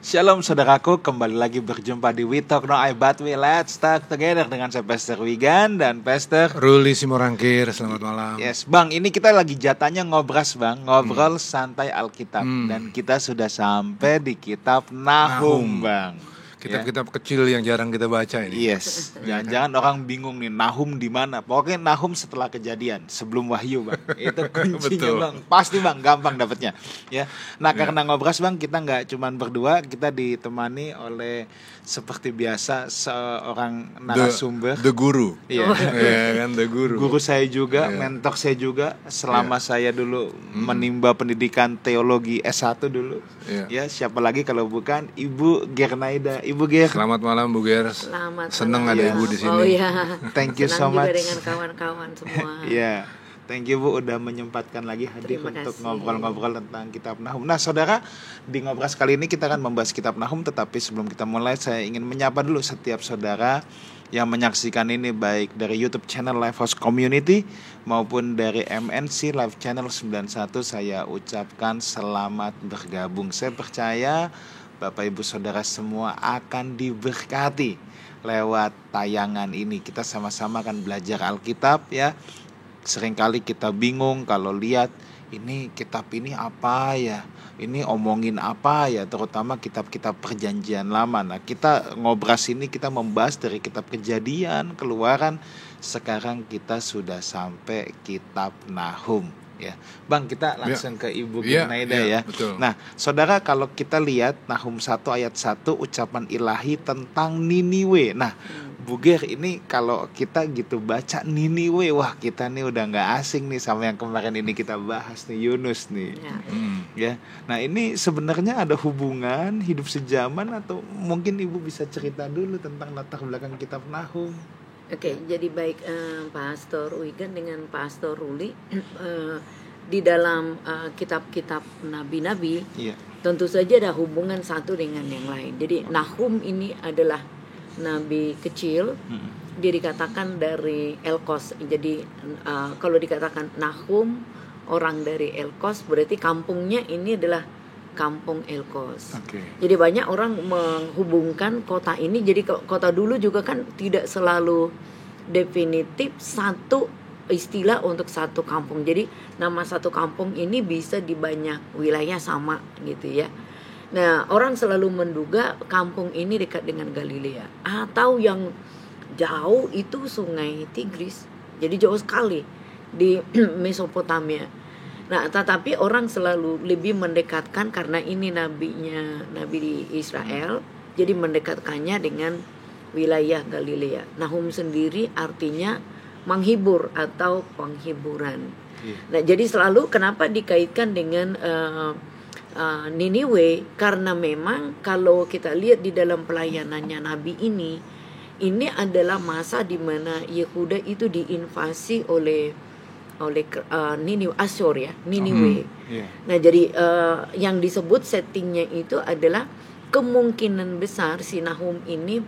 Shalom saudaraku, kembali lagi berjumpa di We Talk No I But We Let's Talk Together dengan saya Pastor Wigan dan Pastor Ruli Simorangkir. Selamat malam. Yes, Bang, ini kita lagi jatahnya ngobras Bang, ngobrol santai Alkitab. Dan kita sudah sampai di kitab Nahum, Bang. Kitab-kitab kecil yang jarang kita baca ini. Yes, jangan-jangan orang bingung nih, Nahum di mana? Pokoknya Nahum setelah kejadian, sebelum Wahyu, Bang. Itu kuncinya, Bang. Pasti, Bang, gampang dapatnya. Ya. Nah, karena ngobras, Bang, kita nggak cuman berdua, kita ditemani oleh seperti biasa seorang narasumber, The Guru. Iya. Ya kan, The Guru. Guru saya juga, mentor saya juga selama saya dulu menimba pendidikan teologi S1 dulu. Ya, siapa lagi kalau bukan Ibu Gernaida. Ibu Ger. Selamat malam Bu Ger. Selamat Senang malam. ada Ibu di sini. Oh iya. Thank you so Senang much. juga dengan kawan-kawan semua. Iya. Thank you Bu udah menyempatkan lagi hadir Terima untuk kasih. ngobrol-ngobrol tentang kitab Nahum. Nah, Saudara, di Ngobras kali ini kita akan membahas kitab Nahum, tetapi sebelum kita mulai saya ingin menyapa dulu setiap saudara yang menyaksikan ini baik dari YouTube channel Lifehouse Community maupun dari MNC Live Channel 91. Saya ucapkan selamat bergabung. Saya percaya Bapak Ibu Saudara semua akan diberkati lewat tayangan ini. Kita sama-sama akan belajar Alkitab ya. Seringkali kita bingung kalau lihat ini kitab ini apa ya, ini omongin apa ya, terutama kitab-kitab perjanjian lama. Nah, kita ngobras ini kita membahas dari kitab Kejadian, Keluaran. Sekarang kita sudah sampai kitab Nahum ya. Bang, kita langsung ke Ibu Gernaida ya. Betul. Nah, Saudara, kalau kita lihat Nahum 1 ayat 1 ucapan ilahi tentang Niniwe. Nah, Bu Ger, ini kalau kita gitu baca Niniwe, wah kita nih udah gak asing nih sama yang kemarin ini kita bahas nih, Yunus nih. Ya. Nah, ini sebenarnya ada hubungan hidup sejaman atau mungkin Ibu bisa cerita dulu tentang latar belakang kitab Nahum. Oke, jadi baik Pastor Wigan dengan Pastor Ruli di dalam kitab-kitab nabi-nabi tentu saja ada hubungan satu dengan yang lain. Jadi Nahum ini adalah nabi kecil, dia dikatakan dari Elkos. Jadi kalau dikatakan Nahum orang dari Elkos, berarti kampungnya ini adalah kampung Elkos. Jadi banyak orang menghubungkan kota ini. Jadi kota dulu juga kan tidak selalu definitif satu istilah untuk satu kampung. Jadi nama satu kampung ini bisa di banyak wilayah sama gitu ya. Nah, orang selalu menduga kampung ini dekat dengan Galilea atau yang jauh itu Sungai Tigris. Jadi jauh sekali di Mesopotamia. Nah, tetapi orang selalu lebih mendekatkan karena ini nabi di Israel, jadi mendekatkannya dengan wilayah Galilea. Nahum sendiri artinya menghibur atau penghiburan. Nah, jadi selalu kenapa dikaitkan dengan Niniwe, karena memang kalau kita lihat di dalam pelayanannya nabi ini adalah masa di mana Yehuda itu diinvasi oleh Niniwe, Asyur ya, Niniwe. Nah, jadi yang disebut settingnya itu adalah kemungkinan besar si Nahum ini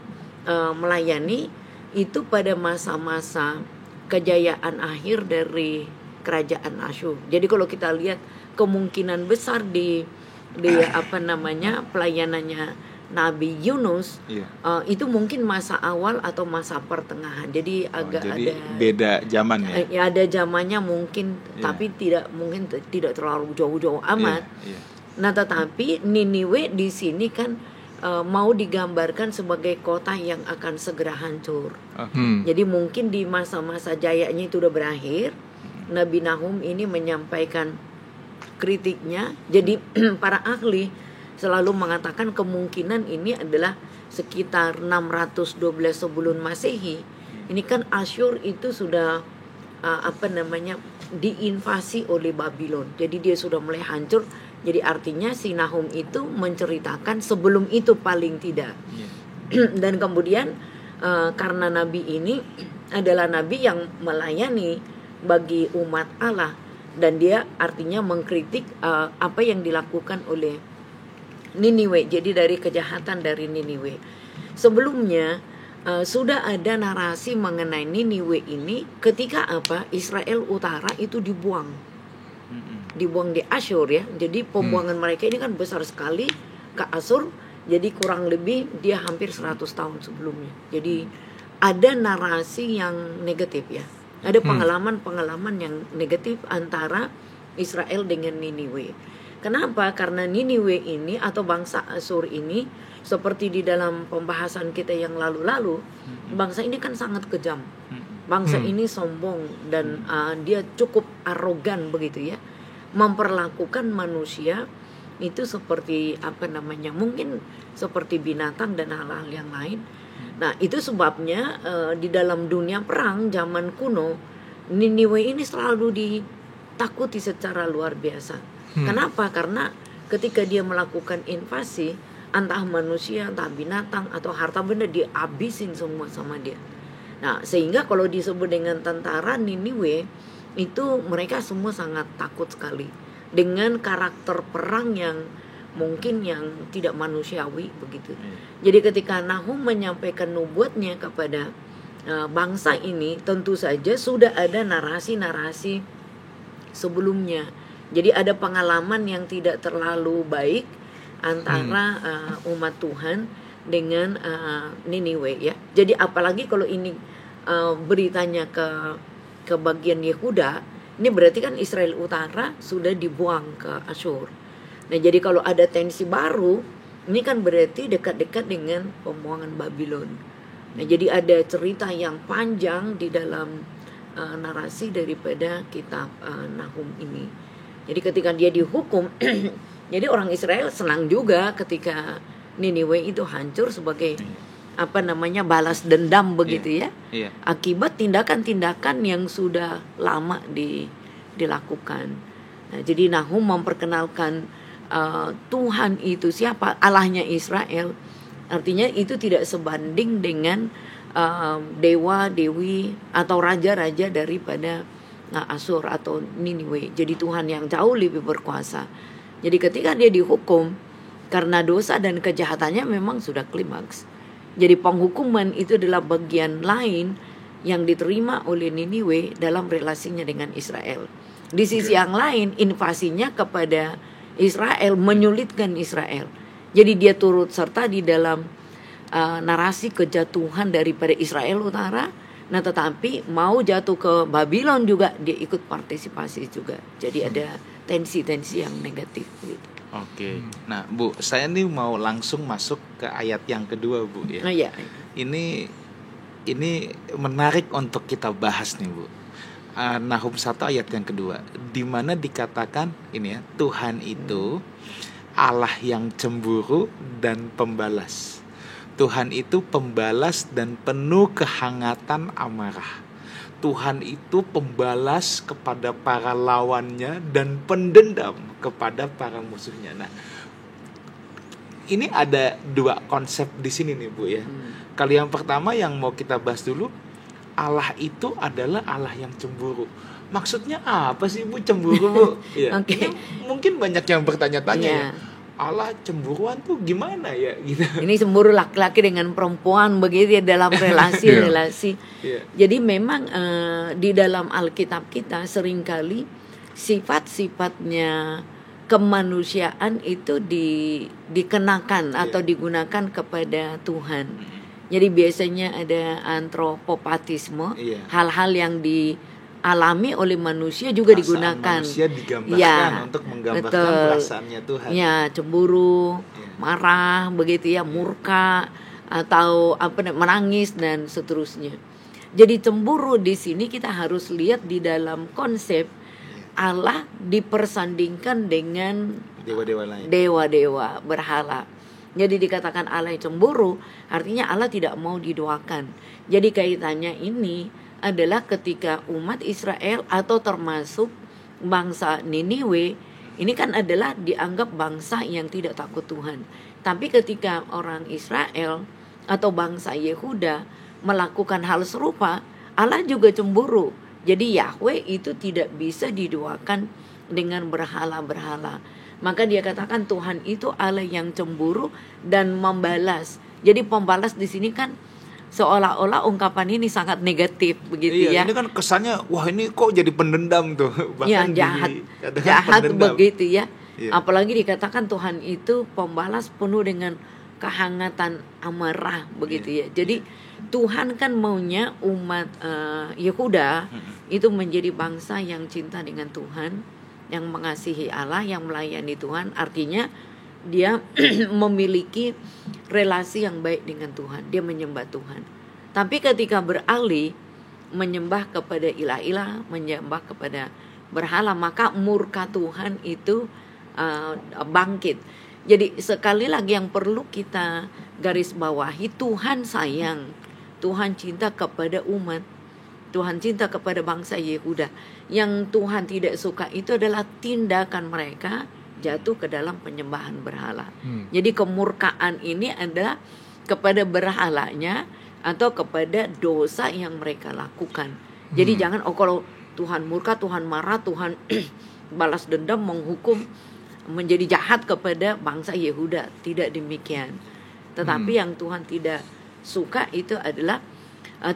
melayani itu pada masa-masa kejayaan akhir dari kerajaan Asyur. Jadi kalau kita lihat kemungkinan besar di pelayanannya Nabi Yunus itu mungkin masa awal atau masa pertengahan. Jadi agak jadi ada beda zaman ya. Ya ada zamannya mungkin, tapi tidak terlalu jauh-jauh amat. Nah, tetapi Niniwe di sini kan mau digambarkan sebagai kota yang akan segera hancur. Jadi mungkin di masa-masa jayanya itu udah berakhir. Nabi Nahum ini menyampaikan kritiknya. Jadi para ahli selalu mengatakan kemungkinan ini adalah sekitar 612 sebelum Masehi. Ini kan Asyur itu sudah diinvasi oleh Babylon. Jadi dia sudah mulai hancur. Jadi artinya si Nahum itu menceritakan sebelum itu paling tidak. Dan kemudian karena nabi ini adalah nabi yang melayani bagi umat Allah, dan dia artinya mengkritik apa yang dilakukan oleh Niniwe. Jadi dari kejahatan dari Niniwe. Sebelumnya sudah ada narasi mengenai Niniwe ini ketika Israel Utara itu dibuang di Asyur ya. Jadi pembuangan mereka ini kan besar sekali ke Asyur. Jadi kurang lebih dia hampir 100 tahun sebelumnya. Jadi ada narasi yang negatif ya. Ada pengalaman-pengalaman yang negatif antara Israel dengan Niniwe. Kenapa? Karena Niniwe ini atau bangsa Asyur ini, seperti di dalam pembahasan kita yang lalu-lalu, bangsa ini kan sangat kejam. Bangsa ini sombong dan dia cukup arogan begitu ya. Memperlakukan manusia itu seperti mungkin seperti binatang dan hal-hal yang lain. Nah, itu sebabnya di dalam dunia perang zaman kuno, Niniwe ini selalu ditakuti secara luar biasa. Kenapa? Karena ketika dia melakukan invasi, entah manusia, entah binatang atau harta benda, dihabisin semua sama dia. Nah, sehingga kalau disebut dengan tentara Niniwe, itu mereka semua sangat takut sekali dengan karakter perang yang mungkin yang tidak manusiawi begitu. Jadi ketika Nahum menyampaikan nubuatnya kepada bangsa ini, tentu saja sudah ada narasi-narasi sebelumnya. Jadi ada pengalaman yang tidak terlalu baik antara umat Tuhan dengan Niniwe ya. Jadi apalagi kalau ini beritanya ke bagian Yehuda, ini berarti kan Israel Utara sudah dibuang ke Asyur. Nah, jadi kalau ada tensi baru, ini kan berarti dekat-dekat dengan pembuangan Babylon. Nah, jadi ada cerita yang panjang di dalam narasi daripada kitab Nahum ini. Jadi ketika dia dihukum, jadi orang Israel senang juga ketika Niniwe itu hancur sebagai balas dendam begitu ya. Akibat tindakan-tindakan yang sudah lama dilakukan. Nah, jadi Nahum memperkenalkan Tuhan itu siapa, Allahnya Israel. Artinya itu tidak sebanding dengan dewa, dewi atau raja-raja daripada Asyur atau Niniwe. Jadi Tuhan yang jauh lebih berkuasa. Jadi ketika dia dihukum karena dosa dan kejahatannya memang sudah klimaks. Jadi penghukuman itu adalah bagian lain yang diterima oleh Niniwe dalam relasinya dengan Israel. Di sisi yang lain, invasinya kepada Israel menyulitkan Israel. Jadi dia turut serta di dalam narasi kejatuhan daripada Israel Utara. Nah, tetapi mau jatuh ke Babylon juga dia ikut partisipasi juga. Jadi ada tensi-tensi yang negatif gitu. Oke. Nah, Bu, saya nih mau langsung masuk ke ayat yang kedua, Bu ya. Oh iya. Ini menarik untuk kita bahas nih, Bu. Nahum 1 ayat yang kedua, di mana dikatakan ini ya, Tuhan itu Allah yang cemburu dan pembalas. Tuhan itu pembalas dan penuh kehangatan amarah. Tuhan itu pembalas kepada para lawannya dan pendendam kepada para musuhnya. Nah, ini ada dua konsep di sini nih, Bu ya. Kali yang pertama yang mau kita bahas dulu, Allah itu adalah Allah yang cemburu. Maksudnya apa sih, Bu, cemburu, Bu? Ya. Okay. Mungkin banyak yang bertanya-tanya ya. Allah cemburuan tuh gimana ya gitu. Ini cemburu laki-laki dengan perempuan begitu ya dalam relasi-relasi. Jadi memang di dalam Alkitab kita seringkali sifat-sifatnya kemanusiaan itu dikenakan atau digunakan kepada Tuhan. Jadi biasanya ada antropopatisme, hal-hal yang dialami oleh manusia juga digunakan. Manusia digambarkan untuk menggambarkan perasaannya Tuhan. Ya, cemburu, marah, begitu ya, murka atau menangis dan seterusnya. Jadi cemburu di sini kita harus lihat di dalam konsep Allah dipersandingkan dengan dewa-dewa lain. Dewa-dewa berhala. Jadi dikatakan Allah yang cemburu, artinya Allah tidak mau didoakan. Jadi kaitannya ini adalah ketika umat Israel atau termasuk bangsa Niniwe, ini kan adalah dianggap bangsa yang tidak takut Tuhan. Tapi ketika orang Israel atau bangsa Yehuda melakukan hal serupa, Allah juga cemburu. Jadi Yahweh itu tidak bisa didoakan dengan berhala-berhala. Maka dia katakan Tuhan itu Allah yang cemburu dan membalas. Jadi pembalas di sini kan seolah-olah ungkapan ini sangat negatif begitu ya. Ini kan kesannya wah ini kok jadi pendendam tuh. Bahkan jahat begitu ya. Apalagi dikatakan Tuhan itu pembalas penuh dengan kehangatan amarah begitu ya. Jadi Tuhan kan maunya umat Yehuda itu menjadi bangsa yang cinta dengan Tuhan, yang mengasihi Allah, yang melayani Tuhan. Artinya dia memiliki relasi yang baik dengan Tuhan, dia menyembah Tuhan. Tapi ketika beralih menyembah kepada ilah-ilah, menyembah kepada berhala, maka murka Tuhan itu bangkit. Jadi sekali lagi yang perlu kita garis bawahi, Tuhan sayang, Tuhan cinta kepada umat, Tuhan cinta kepada bangsa Yehuda. Yang Tuhan tidak suka itu adalah tindakan mereka jatuh ke dalam penyembahan berhala. Jadi kemurkaan ini adalah kepada berhalanya atau kepada dosa yang mereka lakukan. Jadi jangan kalau Tuhan murka, Tuhan marah, Tuhan balas dendam, menghukum, menjadi jahat kepada bangsa Yehuda. Tidak demikian. Tetapi yang Tuhan tidak suka itu adalah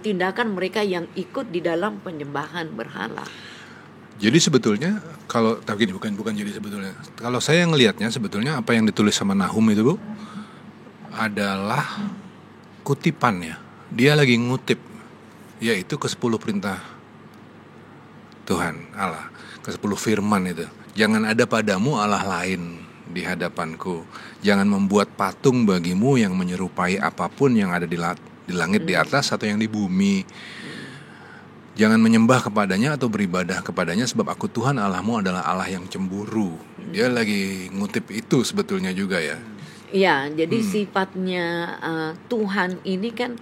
tindakan mereka yang ikut di dalam penyembahan berhala. Jadi sebetulnya kalau tapi bukan jadi sebetulnya. Kalau saya ngelihatnya sebetulnya apa yang ditulis sama Nahum itu, Bu, adalah kutipannya. Dia lagi ngutip, yaitu ke-10 perintah Tuhan Allah, ke-10 firman itu. Jangan ada padamu Allah lain di hadapanku. Jangan membuat patung bagimu yang menyerupai apapun yang ada di langit di atas atau yang di bumi. Jangan menyembah kepadanya atau beribadah kepadanya, sebab aku Tuhan Allahmu adalah Allah yang cemburu. Dia lagi ngutip itu sebetulnya juga ya. Ya, jadi sifatnya Tuhan ini kan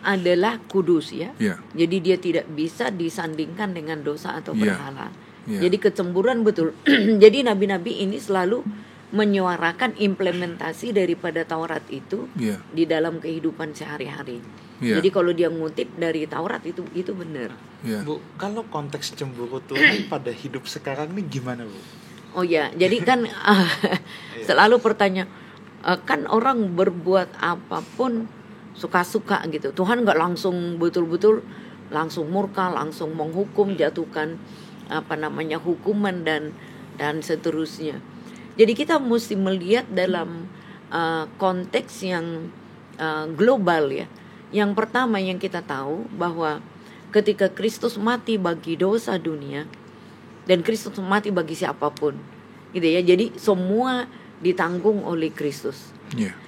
adalah kudus ya. Jadi dia tidak bisa disandingkan dengan dosa atau berhala. Jadi kecemburuan betul. Jadi nabi-nabi ini selalu menyuarakan implementasi daripada Taurat itu di dalam kehidupan sehari-hari. Jadi kalau dia ngutip dari Taurat itu benar. Bu, kalau konteks cemburu Tuhan pada hidup sekarang ini gimana, Bu? Oh ya, jadi kan selalu pertanyaan, kan orang berbuat apapun suka-suka gitu. Tuhan nggak langsung betul-betul langsung murka, langsung menghukum, jatuhkan hukuman dan seterusnya. Jadi kita mesti melihat dalam konteks yang global ya. Yang pertama yang kita tahu bahwa ketika Kristus mati bagi dosa dunia, dan Kristus mati bagi siapapun, gitu ya. Jadi semua ditanggung oleh Kristus.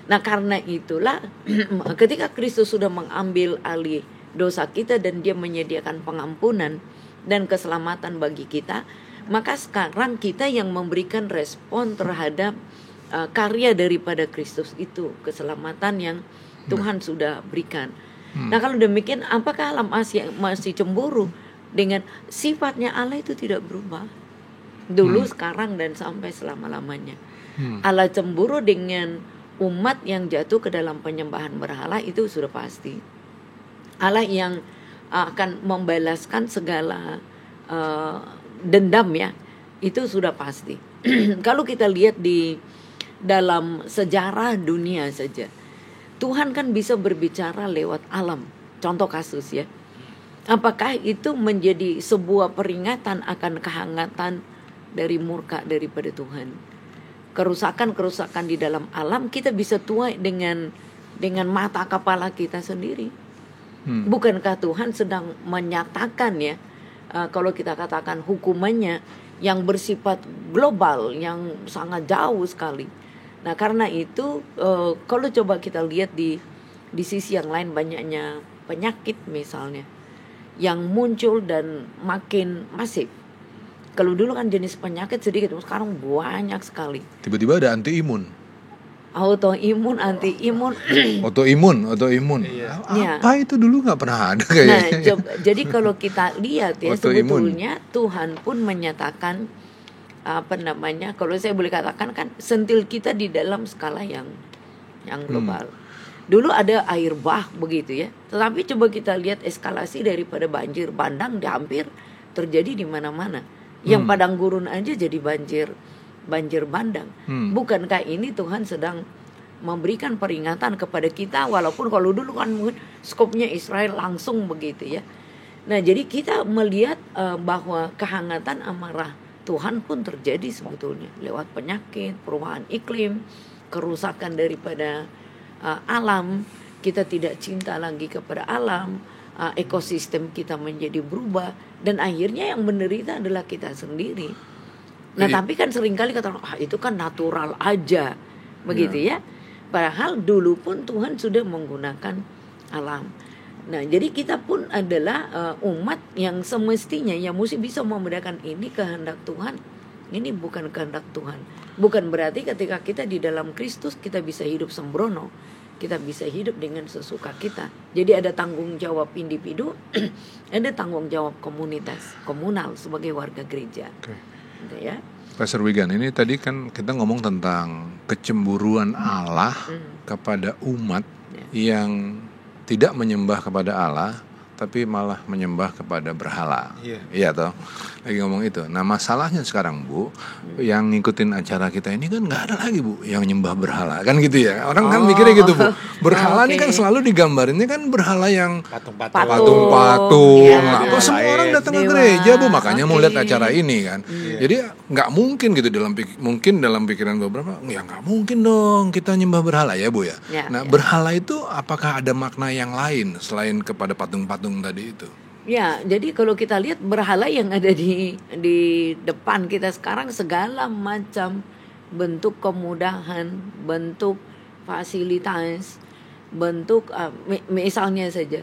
Nah karena itulah ketika Kristus sudah mengambil alih dosa kita dan dia menyediakan pengampunan dan keselamatan bagi kita, maka sekarang kita yang memberikan respon terhadap karya daripada Kristus itu, keselamatan yang Tuhan sudah berikan. Nah kalau demikian, apakah Allah masih cemburu? Dengan sifatnya Allah itu tidak berubah dulu, sekarang, dan sampai selama-lamanya. Allah cemburu dengan umat yang jatuh ke dalam penyembahan berhala, itu sudah pasti. Allah yang akan membalaskan segala dendam ya, itu sudah pasti. Kalau kita lihat di dalam sejarah dunia saja, Tuhan kan bisa berbicara lewat alam. Contoh kasus ya, apakah itu menjadi sebuah peringatan akan kehangatan dari murka daripada Tuhan? Kerusakan-kerusakan di dalam alam kita bisa tuai dengan mata kepala kita sendiri. Bukankah Tuhan sedang menyatakan ya, kalau kita katakan hukumannya yang bersifat global, yang sangat jauh sekali. Nah karena itu kalau coba kita lihat di sisi yang lain, banyaknya penyakit misalnya yang muncul dan makin masif. Kalau dulu kan jenis penyakit sedikit, sekarang banyak sekali. Tiba-tiba ada anti-imun. Autoimun, anti-imun. Autoimun. Apa itu dulu nggak pernah ada kayaknya. Nah, jadi kalau kita lihat ya, sebetulnya Tuhan pun menyatakan kalau saya boleh katakan kan sentil kita di dalam skala yang global. Dulu ada air bah begitu ya. Tetapi coba kita lihat eskalasi daripada banjir bandang hampir terjadi di mana-mana. Yang padang gurun aja jadi banjir bandang. Bukankah ini Tuhan sedang memberikan peringatan kepada kita, walaupun kalau dulu kan mungkin skopnya Israel langsung begitu ya. Nah, jadi kita melihat bahwa kehangatan amarah Tuhan pun terjadi sebetulnya lewat penyakit, perubahan iklim, kerusakan daripada alam, kita tidak cinta lagi kepada alam, ekosistem kita menjadi berubah, dan akhirnya yang menderita adalah kita sendiri. Nah, tapi kan seringkali kata itu kan natural aja, begitu ya. Padahal dulu pun Tuhan sudah menggunakan alam. Nah, jadi kita pun adalah umat yang semestinya yang mesti bisa membedakan ini kehendak Tuhan, ini bukan kehendak Tuhan. Bukan berarti ketika kita di dalam Kristus kita bisa hidup sembrono, kita bisa hidup dengan sesuka kita. Jadi ada tanggung jawab individu, ada tanggung jawab komunal sebagai warga gereja. Gitu ya. Pastor Wigan, ini tadi kan kita ngomong tentang kecemburuan Allah kepada umat yang tidak menyembah kepada Allah, tapi malah menyembah kepada berhala. Iya toh, lagi ngomong itu. Nah, masalahnya sekarang, Bu, yang ngikutin acara kita ini kan nggak ada lagi, Bu, yang nyembah berhala, kan gitu ya. Orang kan mikirnya gitu, Bu. Berhala ini kan selalu digambarinnya kan berhala yang patung-patung. Apa semua orang datang ke gereja, Bu, makanya mau lihat acara ini kan. Jadi nggak mungkin gitu dalam pikiran beberapa, ya nggak mungkin dong kita nyembah berhala ya, Bu ya. Nah, berhala itu apakah ada makna yang lain selain kepada patung-patung tadi itu? Ya, jadi kalau kita lihat berhala yang ada di depan kita sekarang, segala macam bentuk kemudahan, bentuk fasilitas, bentuk misalnya saja.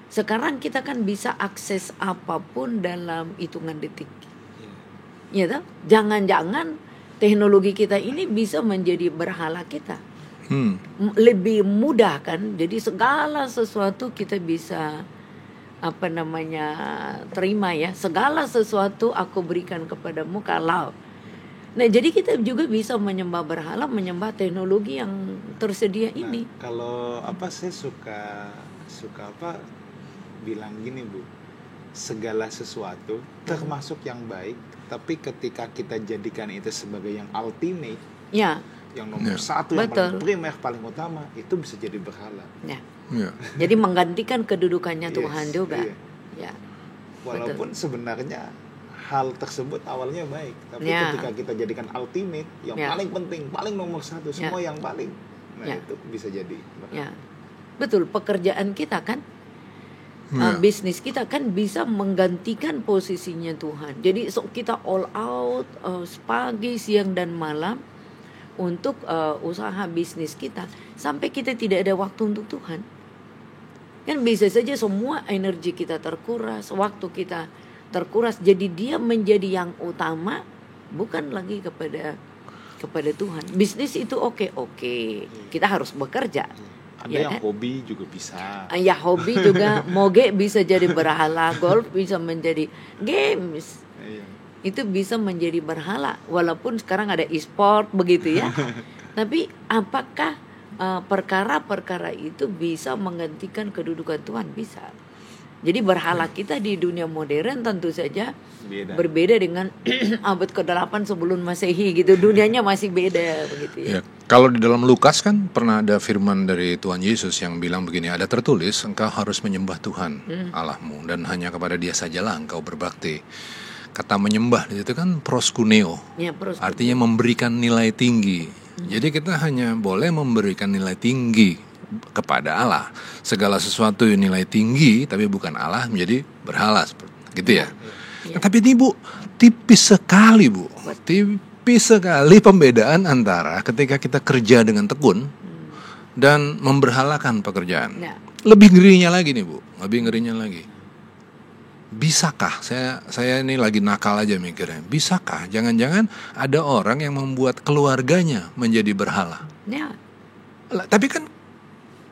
Sekarang kita kan bisa akses apapun dalam hitungan detik. Ya toh? Jangan-jangan teknologi kita ini bisa menjadi berhala kita. Lebih mudah kan? Jadi segala sesuatu kita bisa terima ya. Segala sesuatu aku berikan kepadamu kalau. Nah, jadi kita juga bisa menyembah berhala, menyembah teknologi yang tersedia ini. Kalau saya suka bilang gini, Bu. Segala sesuatu termasuk yang baik, tapi ketika kita jadikan itu sebagai yang ultimate, yang nomor satu, yang paling primer, paling utama, itu bisa jadi berhala. Jadi menggantikan kedudukannya Tuhan juga. Walaupun sebenarnya hal tersebut awalnya baik, tapi ketika kita jadikan ultimate, yang paling penting, paling nomor satu, semua yang paling, itu bisa jadi berhala. Betul, pekerjaan kita kan, bisnis kita kan bisa menggantikan posisinya Tuhan. Jadi kita all out pagi, siang dan malam untuk usaha bisnis kita, sampai kita tidak ada waktu untuk Tuhan. Kan bisa saja semua energi kita terkuras, waktu kita terkuras, jadi dia menjadi yang utama, bukan lagi kepada Tuhan. Bisnis itu oke, kita harus bekerja. Ada yang hobi juga bisa. Ya, hobi juga, moge bisa jadi berhala, golf bisa menjadi games. Itu bisa menjadi berhala, walaupun sekarang ada e-sport begitu ya. Tapi apakah perkara-perkara itu bisa menggantikan kedudukan Tuhan? Bisa. Jadi berhala kita di dunia modern tentu saja berbeda dengan abad ke-8 sebelum Masehi gitu. Dunianya masih beda begitu ya. Kalau di dalam Lukas kan pernah ada firman dari Tuhan Yesus yang bilang begini, ada tertulis, engkau harus menyembah Tuhan Allahmu dan hanya kepada Dia sajalah engkau berbakti. Kata menyembah itu kan proskuneo, artinya memberikan nilai tinggi. Jadi kita hanya boleh memberikan nilai tinggi kepada Allah. Segala sesuatu yang nilai tinggi tapi bukan Allah menjadi berhala, gitu ya. Tapi ini, Bu, tipis sekali, Bu. Tipis sekali pembedaan antara ketika kita kerja dengan tekun dan memberhalakan pekerjaan. Lebih ngerinya lagi nih, Bu. Lebih ngerinya lagi. Bisakah, saya ini lagi nakal aja mikirnya, bisakah jangan-jangan ada orang yang membuat keluarganya menjadi berhala? Tapi kan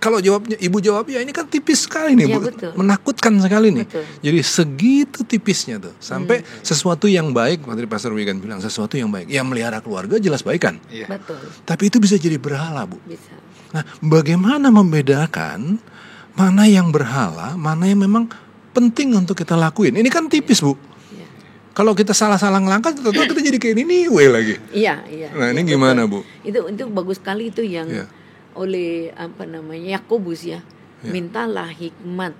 kalau ibu jawabnya ini kan tipis sekali nih, Bu. Betul. Menakutkan sekali nih. Betul. Jadi segitu tipisnya tuh, sampai sesuatu yang baik, tadi Pastor Wigan bilang sesuatu yang baik, yang melihara keluarga jelas baik kan? Betul. Tapi itu bisa jadi berhala, Bu. Bisa. Nah, bagaimana membedakan mana yang berhala, mana yang memang penting untuk kita lakuin? Ini kan tipis, Bu. Kalau kita salah-salah ngelangkah, tentu kita jadi kayak ini lagi. Iya. Nah, ini gimana, Bu? Itu bagus sekali itu yang oleh Yakobus ya. Mintalah hikmat.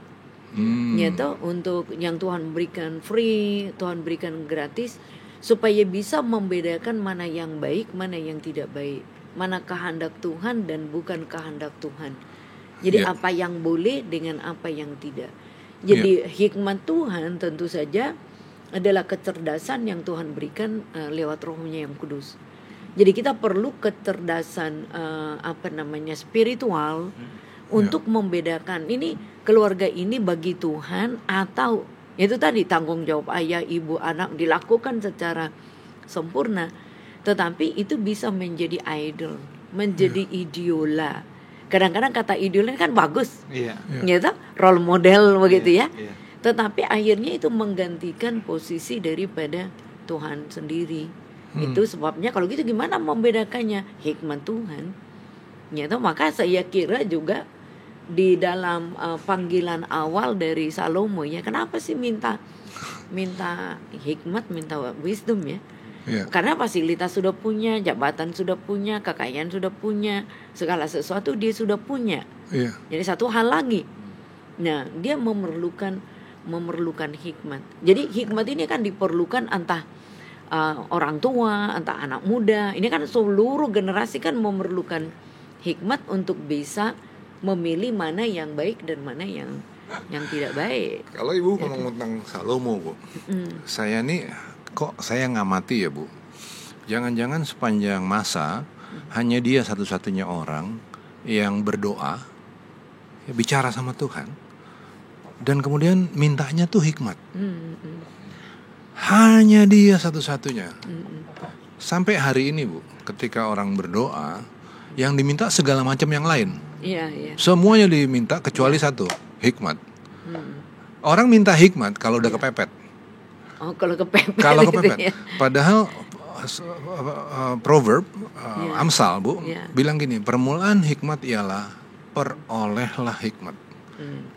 Untuk yang Tuhan berikan free, Tuhan berikan gratis, supaya bisa membedakan mana yang baik, mana yang tidak baik. mana kehendak Tuhan dan bukan kehendak Tuhan. Jadi apa yang boleh dengan apa yang tidak. Jadi hikmat Tuhan tentu saja adalah kecerdasan yang Tuhan berikan lewat Roh-Nya yang kudus. Jadi kita perlu kecerdasan spiritual untuk membedakan ini keluarga ini bagi Tuhan atau itu tadi tanggung jawab ayah, ibu, anak dilakukan secara sempurna, tetapi itu bisa menjadi idol, menjadi idola. Kadang-kadang kata idola kan bagus, gitu, role model begitu ya. Tetapi akhirnya itu menggantikan posisi daripada Tuhan sendiri. Itu sebabnya kalau gitu gimana membedakannya? Hikmat Tuhan. Gitu, maka saya kira juga di dalam panggilan awal dari Salomo ya, kenapa sih minta hikmat, minta wisdom ya? Karena fasilitas sudah punya, jabatan sudah punya, kekayaan sudah punya, segala sesuatu dia sudah punya. Jadi satu hal lagi, nah dia memerlukan hikmat. Jadi hikmat ini kan diperlukan entah orang tua, entah anak muda. Ini kan seluruh generasi kan memerlukan hikmat untuk bisa memilih mana yang baik dan mana yang tidak baik. Kalau Ibu ngomong tentang Salomo, Bu, saya nih kok saya ngamati ya, Bu. Jangan-jangan sepanjang masa hanya dia satu-satunya orang yang berdoa, bicara sama Tuhan, dan kemudian mintanya tuh hikmat. Hanya dia satu-satunya. Sampai hari ini, Bu, ketika orang berdoa, yang diminta segala macam yang lain. Semuanya diminta kecuali satu, hikmat. Orang minta hikmat kalau udah kepepet. Kalau kepepet. Gitu ya. Padahal proverb Amsal, Bu, bilang gini, permulaan hikmat ialah perolehlah hikmat.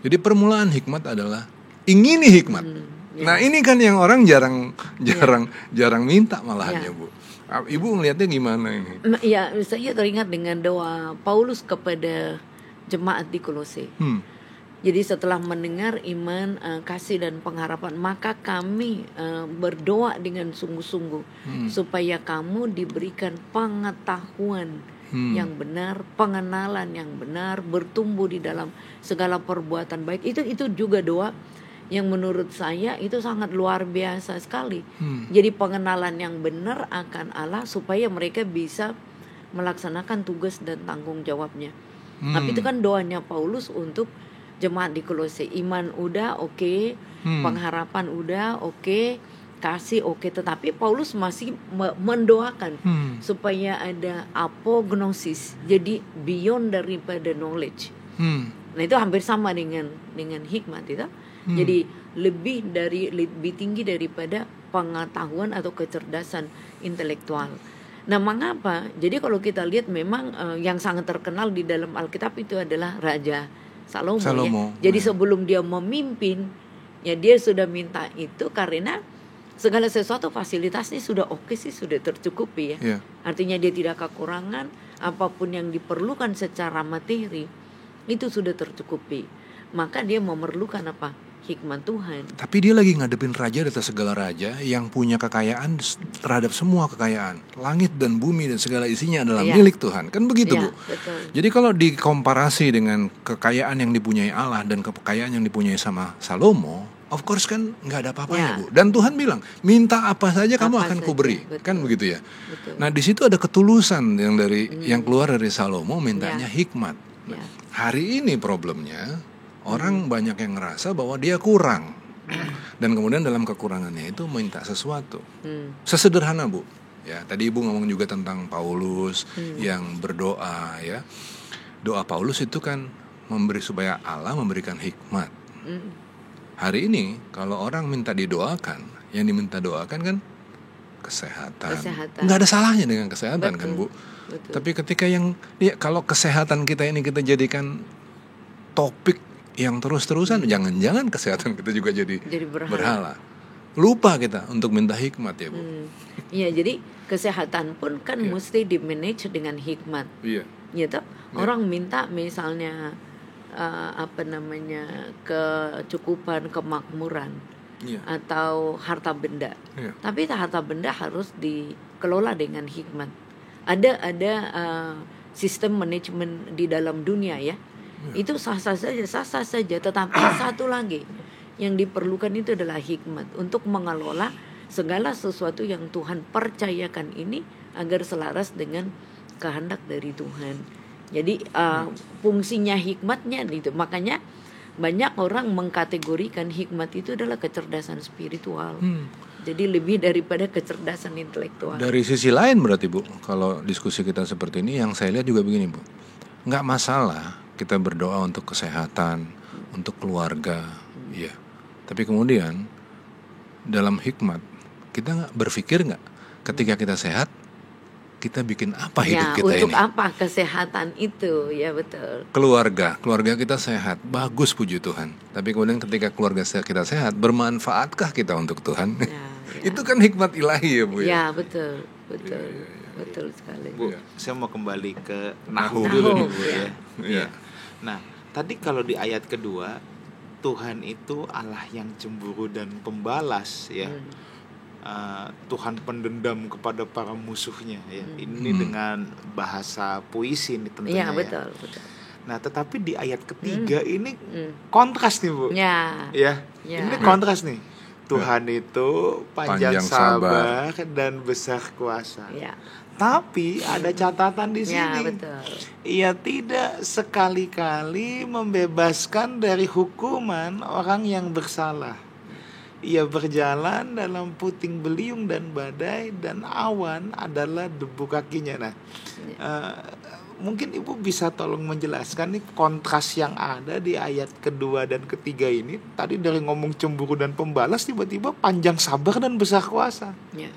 Jadi permulaan hikmat adalah ingini hikmat. Nah, ini kan yang orang jarang minta malahannya, Bu. Ibu ngelihatnya gimana ini? Ya, saya teringat dengan doa Paulus kepada jemaat di Kolose. Jadi setelah mendengar iman, kasih dan pengharapan, maka kami berdoa dengan sungguh-sungguh supaya kamu diberikan pengetahuan yang benar, pengenalan yang benar, bertumbuh di dalam segala perbuatan baik. Itu juga doa yang menurut saya itu sangat luar biasa sekali. Jadi pengenalan yang benar akan Allah supaya mereka bisa melaksanakan tugas dan tanggung jawabnya. Tapi itu kan doanya Paulus untuk jemaat di Kolose. Iman udah oke, pengharapan udah oke, kasih oke, tetapi Paulus masih mendoakan supaya ada apognosis, jadi beyond daripada knowledge. Nah itu hampir sama dengan hikmat itu. Jadi lebih tinggi daripada pengetahuan atau kecerdasan intelektual. Nah, mengapa? Jadi kalau kita lihat memang yang sangat terkenal di dalam Alkitab itu adalah Raja Salomo. Ya. Jadi sebelum dia memimpin, ya dia sudah minta itu karena segala sesuatu fasilitasnya sudah oke sih, sudah tercukupi ya. Artinya dia tidak kekurangan, apapun yang diperlukan secara materi itu sudah tercukupi. Maka dia memerlukan apa? Hikmat Tuhan. Tapi dia lagi ngadepin raja di atas segala raja yang punya kekayaan terhadap semua kekayaan. Langit dan bumi dan segala isinya adalah milik Tuhan. Kan begitu, Bu? Betul. Jadi kalau dikomparasi dengan kekayaan yang dipunyai Allah dan kekayaan yang dipunyai sama Salomo, of course kan nggak ada apa-apanya, Bu. Dan Tuhan bilang, minta apa saja kamu akan kuberi. Kan begitu ya? Betul. Nah, di situ ada ketulusan yang keluar dari Salomo, mintanya hikmat. Hari ini problemnya orang banyak yang ngerasa bahwa dia kurang. Dan kemudian dalam kekurangannya itu minta sesuatu. Sesederhana, Bu. Ya, tadi Ibu ngomong juga tentang Paulus yang berdoa ya. Doa Paulus itu kan memberi supaya Allah memberikan hikmat. Hari ini kalau orang minta didoakan, yang diminta doakan kan kesehatan. Nggak ada salahnya dengan kesehatan. Betul. Kan, Bu. Betul. Tapi ketika kalau kesehatan kita ini kita jadikan topik yang terus-terusan, jangan-jangan kesehatan kita juga jadi berhala. Lupa kita untuk minta hikmat ya, Bu. Iya, jadi kesehatan pun kan mesti di-manage dengan hikmat. Iya. Gitu. Orang minta misalnya kecukupan, kemakmuran, atau harta benda. Tapi harta benda harus dikelola dengan hikmat. Ada sistem manajemen di dalam dunia ya. Itu sah-sah saja. Tetapi satu lagi yang diperlukan itu adalah hikmat untuk mengelola segala sesuatu yang Tuhan percayakan ini agar selaras dengan kehendak dari Tuhan. Jadi fungsinya hikmatnya itu. Makanya banyak orang mengkategorikan hikmat itu adalah kecerdasan spiritual. Jadi lebih daripada kecerdasan intelektual. Dari sisi lain berarti Bu, kalau diskusi kita seperti ini, yang saya lihat juga begini Bu, nggak masalah kita berdoa untuk kesehatan, untuk keluarga, ya. Tapi kemudian dalam hikmat kita nggak berpikir nggak ketika kita sehat kita bikin apa hidup kita untuk ini? Untuk apa kesehatan itu, ya betul. Keluarga kita sehat, bagus puji Tuhan. Tapi kemudian ketika keluarga kita sehat, bermanfaatkah kita untuk Tuhan? Ya. Itu kan hikmat ilahi ya Bu. Ya betul. Betul sekali. Bu, saya mau kembali ke Nahum dulu nih Bu ya. Nah, tadi kalau di ayat kedua, Tuhan itu Allah yang cemburu dan pembalas ya. Tuhan pendendam kepada para musuhnya ya. Ini dengan bahasa puisi ini tentunya. Iya, betul. Nah, tetapi di ayat ketiga ini kontras nih Bu. Ya. Ini kontras nih. Tuhan itu panjang sabar dan besar kuasa. Ya. Tapi ada catatan di sini. Ya, betul. Ia tidak sekali-kali membebaskan dari hukuman orang yang bersalah. Ia berjalan dalam puting beliung dan badai, dan awan adalah debu kakinya. Nah, mungkin Ibu bisa tolong menjelaskan nih kontras yang ada di ayat kedua dan ketiga ini. Tadi dari ngomong cemburu dan pembalas, tiba-tiba panjang sabar dan besar kuasa. Ya.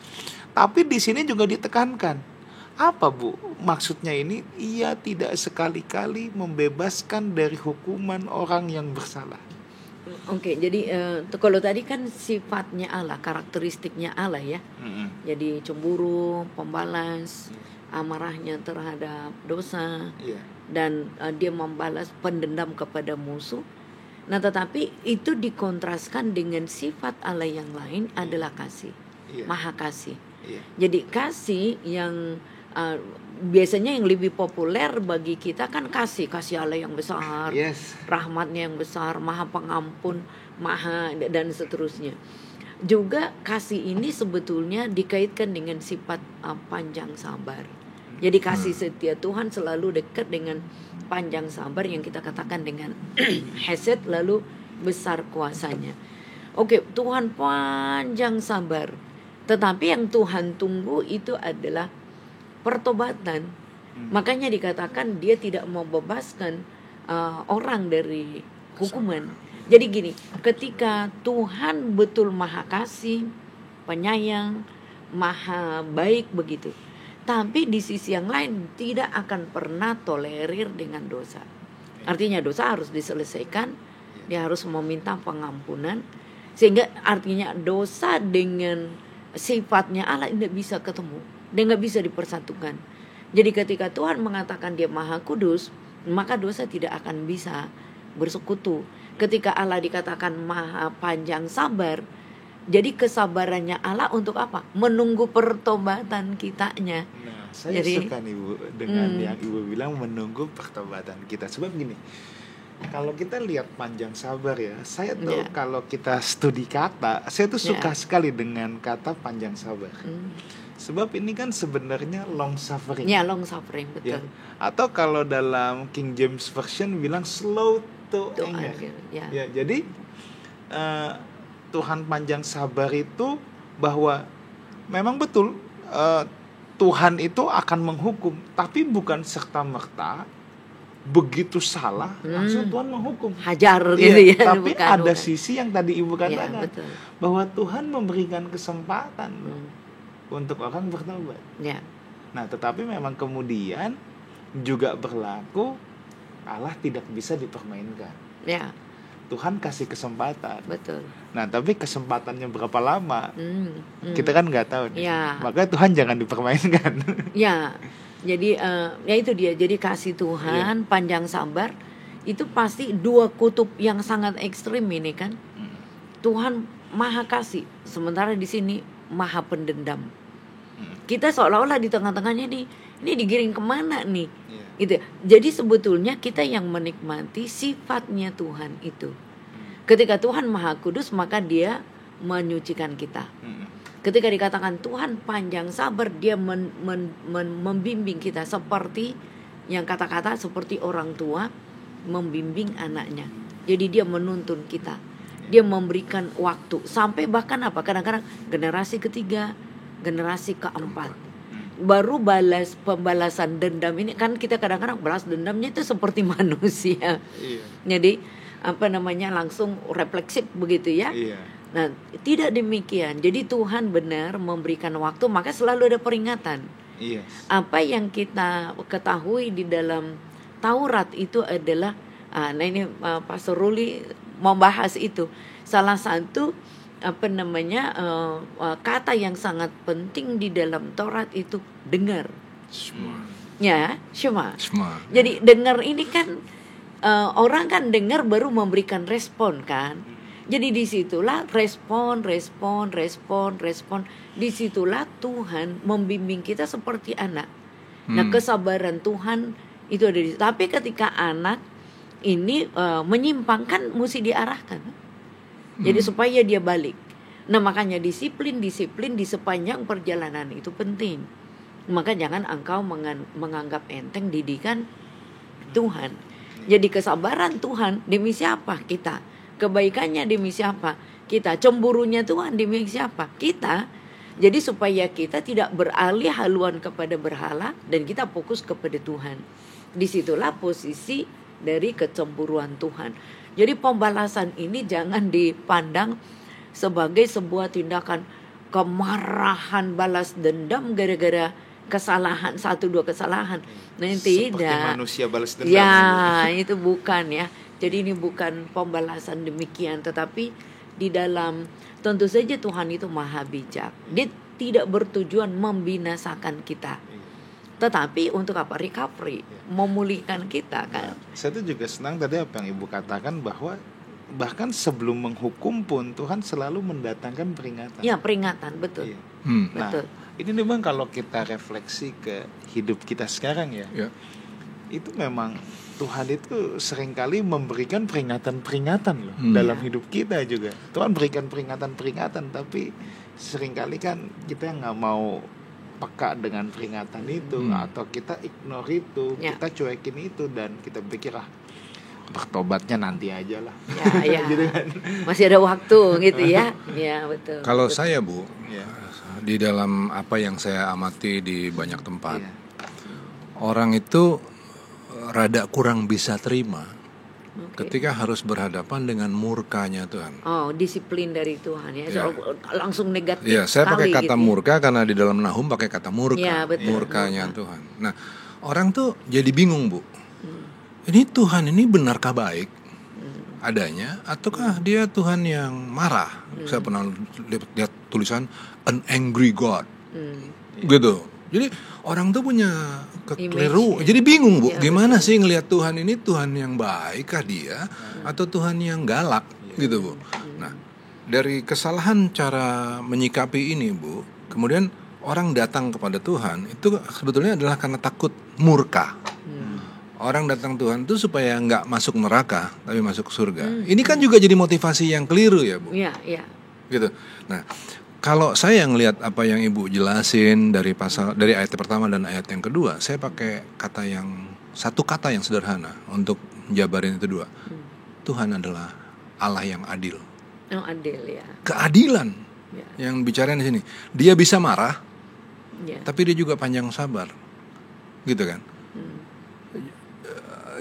Tapi di sini juga ditekankan. Apa Bu maksudnya ini? Ia tidak sekali-kali membebaskan dari hukuman orang yang bersalah. Oke, jadi kalau tadi kan sifatnya Allah, karakteristiknya Allah ya. Jadi cemburu, pembalas, amarahnya terhadap dosa, dan dia membalas, pendendam kepada musuh. Nah, tetapi itu dikontraskan dengan sifat Allah yang lain adalah kasih, maha kasih. Jadi kasih yang biasanya yang lebih populer bagi kita kan kasih Allah yang besar, rahmatnya yang besar, maha pengampun, maha dan seterusnya. Juga kasih ini sebetulnya dikaitkan dengan sifat panjang sabar. Jadi kasih setia Tuhan selalu dekat dengan panjang sabar yang kita katakan dengan hesed, lalu besar kuasanya. Oke, Tuhan panjang sabar, tetapi yang Tuhan tunggu itu adalah pertobatan. Makanya dikatakan dia tidak mau membebaskan orang dari hukuman. Jadi gini, ketika Tuhan betul maha kasih, penyayang, maha baik begitu, tapi di sisi yang lain tidak akan pernah tolerir dengan dosa. Artinya dosa harus diselesaikan, dia harus meminta pengampunan, sehingga artinya dosa dengan sifatnya Allah tidak bisa ketemu. Dia nggak bisa dipersatukan. Jadi ketika Tuhan mengatakan dia maha kudus, maka dosa tidak akan bisa bersekutu. Ketika Allah dikatakan maha panjang sabar, jadi kesabarannya Allah untuk apa? Menunggu pertobatan kitanya. Nah, saya suka nih Bu dengan yang Ibu bilang menunggu pertobatan kita. Sebab gini, kalau kita lihat panjang sabar ya, saya tuh kalau kita studi kata, saya tuh suka sekali dengan kata panjang sabar. Sebab ini kan sebenarnya long suffering. Ya, long suffering, betul. Ya. Atau kalau dalam King James Version bilang slow to anger. Ya, jadi Tuhan panjang sabar itu bahwa memang betul Tuhan itu akan menghukum, tapi bukan serta-merta begitu salah langsung Tuhan menghukum. Hajar gitu ya. Tapi ada sisi yang tadi Ibu katakan, bahwa Tuhan memberikan kesempatan untuk orang bertobat. Nah, tetapi memang kemudian juga berlaku Allah tidak bisa dipermainkan. Tuhan kasih kesempatan. Betul. Nah, tapi kesempatannya berapa lama? Kita kan nggak tahu nih. Makanya Tuhan jangan dipermainkan. Jadi ya itu dia. Jadi kasih Tuhan panjang sabar itu pasti dua kutub yang sangat ekstrim ini kan. Tuhan maha kasih, sementara di sini maha pendendam. Kita seolah-olah di tengah-tengahnya nih, ini digiring kemana nih? Gitu. Jadi sebetulnya kita yang menikmati sifatnya Tuhan itu. Ketika Tuhan Maha Kudus, maka Dia menyucikan kita. Ketika dikatakan Tuhan panjang sabar, Dia membimbing kita seperti yang kata-kata seperti orang tua membimbing anaknya. Jadi Dia menuntun kita. Dia memberikan waktu sampai bahkan kadang-kadang generasi ketiga, generasi keempat. Baru pembalasan dendam ini kan kita kadang-kadang balas dendamnya itu seperti manusia. Jadi langsung refleksif begitu ya. Nah, tidak demikian. Jadi Tuhan benar memberikan waktu, maka selalu ada peringatan. Apa yang kita ketahui di dalam Taurat itu adalah Pastor Ruli membahas itu. Salah satu kata yang sangat penting di dalam Taurat itu dengar. Shema. Jadi dengar ini kan orang kan dengar baru memberikan respon kan. Jadi disitulah respon. Disitulah Tuhan membimbing kita seperti anak. Nah, kesabaran Tuhan itu ada di situ. Tapi ketika anak ini menyimpang kan mesti diarahkan. Jadi supaya dia balik. Nah, makanya disiplin di sepanjang perjalanan itu penting. Maka jangan engkau menganggap enteng didikan Tuhan. Jadi kesabaran Tuhan demi siapa? Kita. Kebaikannya demi siapa? Kita. Cemburunya Tuhan demi siapa? Kita. Jadi supaya kita tidak beralih haluan kepada berhala dan kita fokus kepada Tuhan. Disitulah posisi dari kecemburuan Tuhan. Jadi pembalasan ini jangan dipandang sebagai sebuah tindakan kemarahan, balas dendam gara-gara kesalahan, 1-2 kesalahan. Nah, tidak. Seperti manusia balas dendam. Ya, itu bukan ya. Jadi ini bukan pembalasan demikian, tetapi di dalam tentu saja Tuhan itu maha bijak. Dia tidak bertujuan membinasakan kita, tetapi untuk apa? Recovery, memulihkan kita kan. Saya tuh juga senang tadi apa yang Ibu katakan bahwa bahkan sebelum menghukum pun Tuhan selalu mendatangkan peringatan. Ya, peringatan, betul. Nah, betul. Ini memang kalau kita refleksi ke hidup kita sekarang ya. Itu memang Tuhan itu seringkali memberikan peringatan-peringatan loh dalam hidup kita juga. Tuhan berikan peringatan-peringatan, tapi seringkali kan kita nggak mau peka dengan peringatan itu, atau kita ignore itu, kita cuekin itu dan kita pikir bertobatnya nanti aja lah. Gitu kan. Masih ada waktu gitu ya. Ya, betul. Kalau betul. saya di dalam apa yang saya amati di banyak tempat, orang itu rada kurang bisa terima ketika harus berhadapan dengan murkanya Tuhan. Oh, disiplin dari Tuhan ya. Langsung negatif. Ya, saya pakai kata gitu murka karena di dalam Nahum pakai kata murka. Ya, betul, murkanya Tuhan. Nah, orang tuh jadi bingung, Bu. Ini Tuhan ini benarkah baik adanya, ataukah dia Tuhan yang marah? Saya pernah lihat tulisan an angry God. Gitu. Jadi orang tuh punya kekeliru. Jadi bingung, Bu. Gimana sih ngelihat Tuhan ini Tuhan yang baik kah dia atau Tuhan yang galak gitu, Bu. Nah, dari kesalahan cara menyikapi ini, Bu, kemudian orang datang kepada Tuhan itu sebetulnya adalah karena takut murka. Orang datang Tuhan itu supaya nggak masuk neraka tapi masuk surga. Ini kan juga jadi motivasi yang keliru ya, Bu. Iya. Gitu. Nah, kalau saya ngelihat apa yang Ibu jelasin dari ayat pertama dan ayat yang kedua, saya pakai satu kata yang sederhana untuk menjabarin itu dua. Tuhan adalah Allah yang adil. Oh, adil ya. Keadilan yang bicarain di sini. Dia bisa marah, tapi dia juga panjang sabar, gitu kan?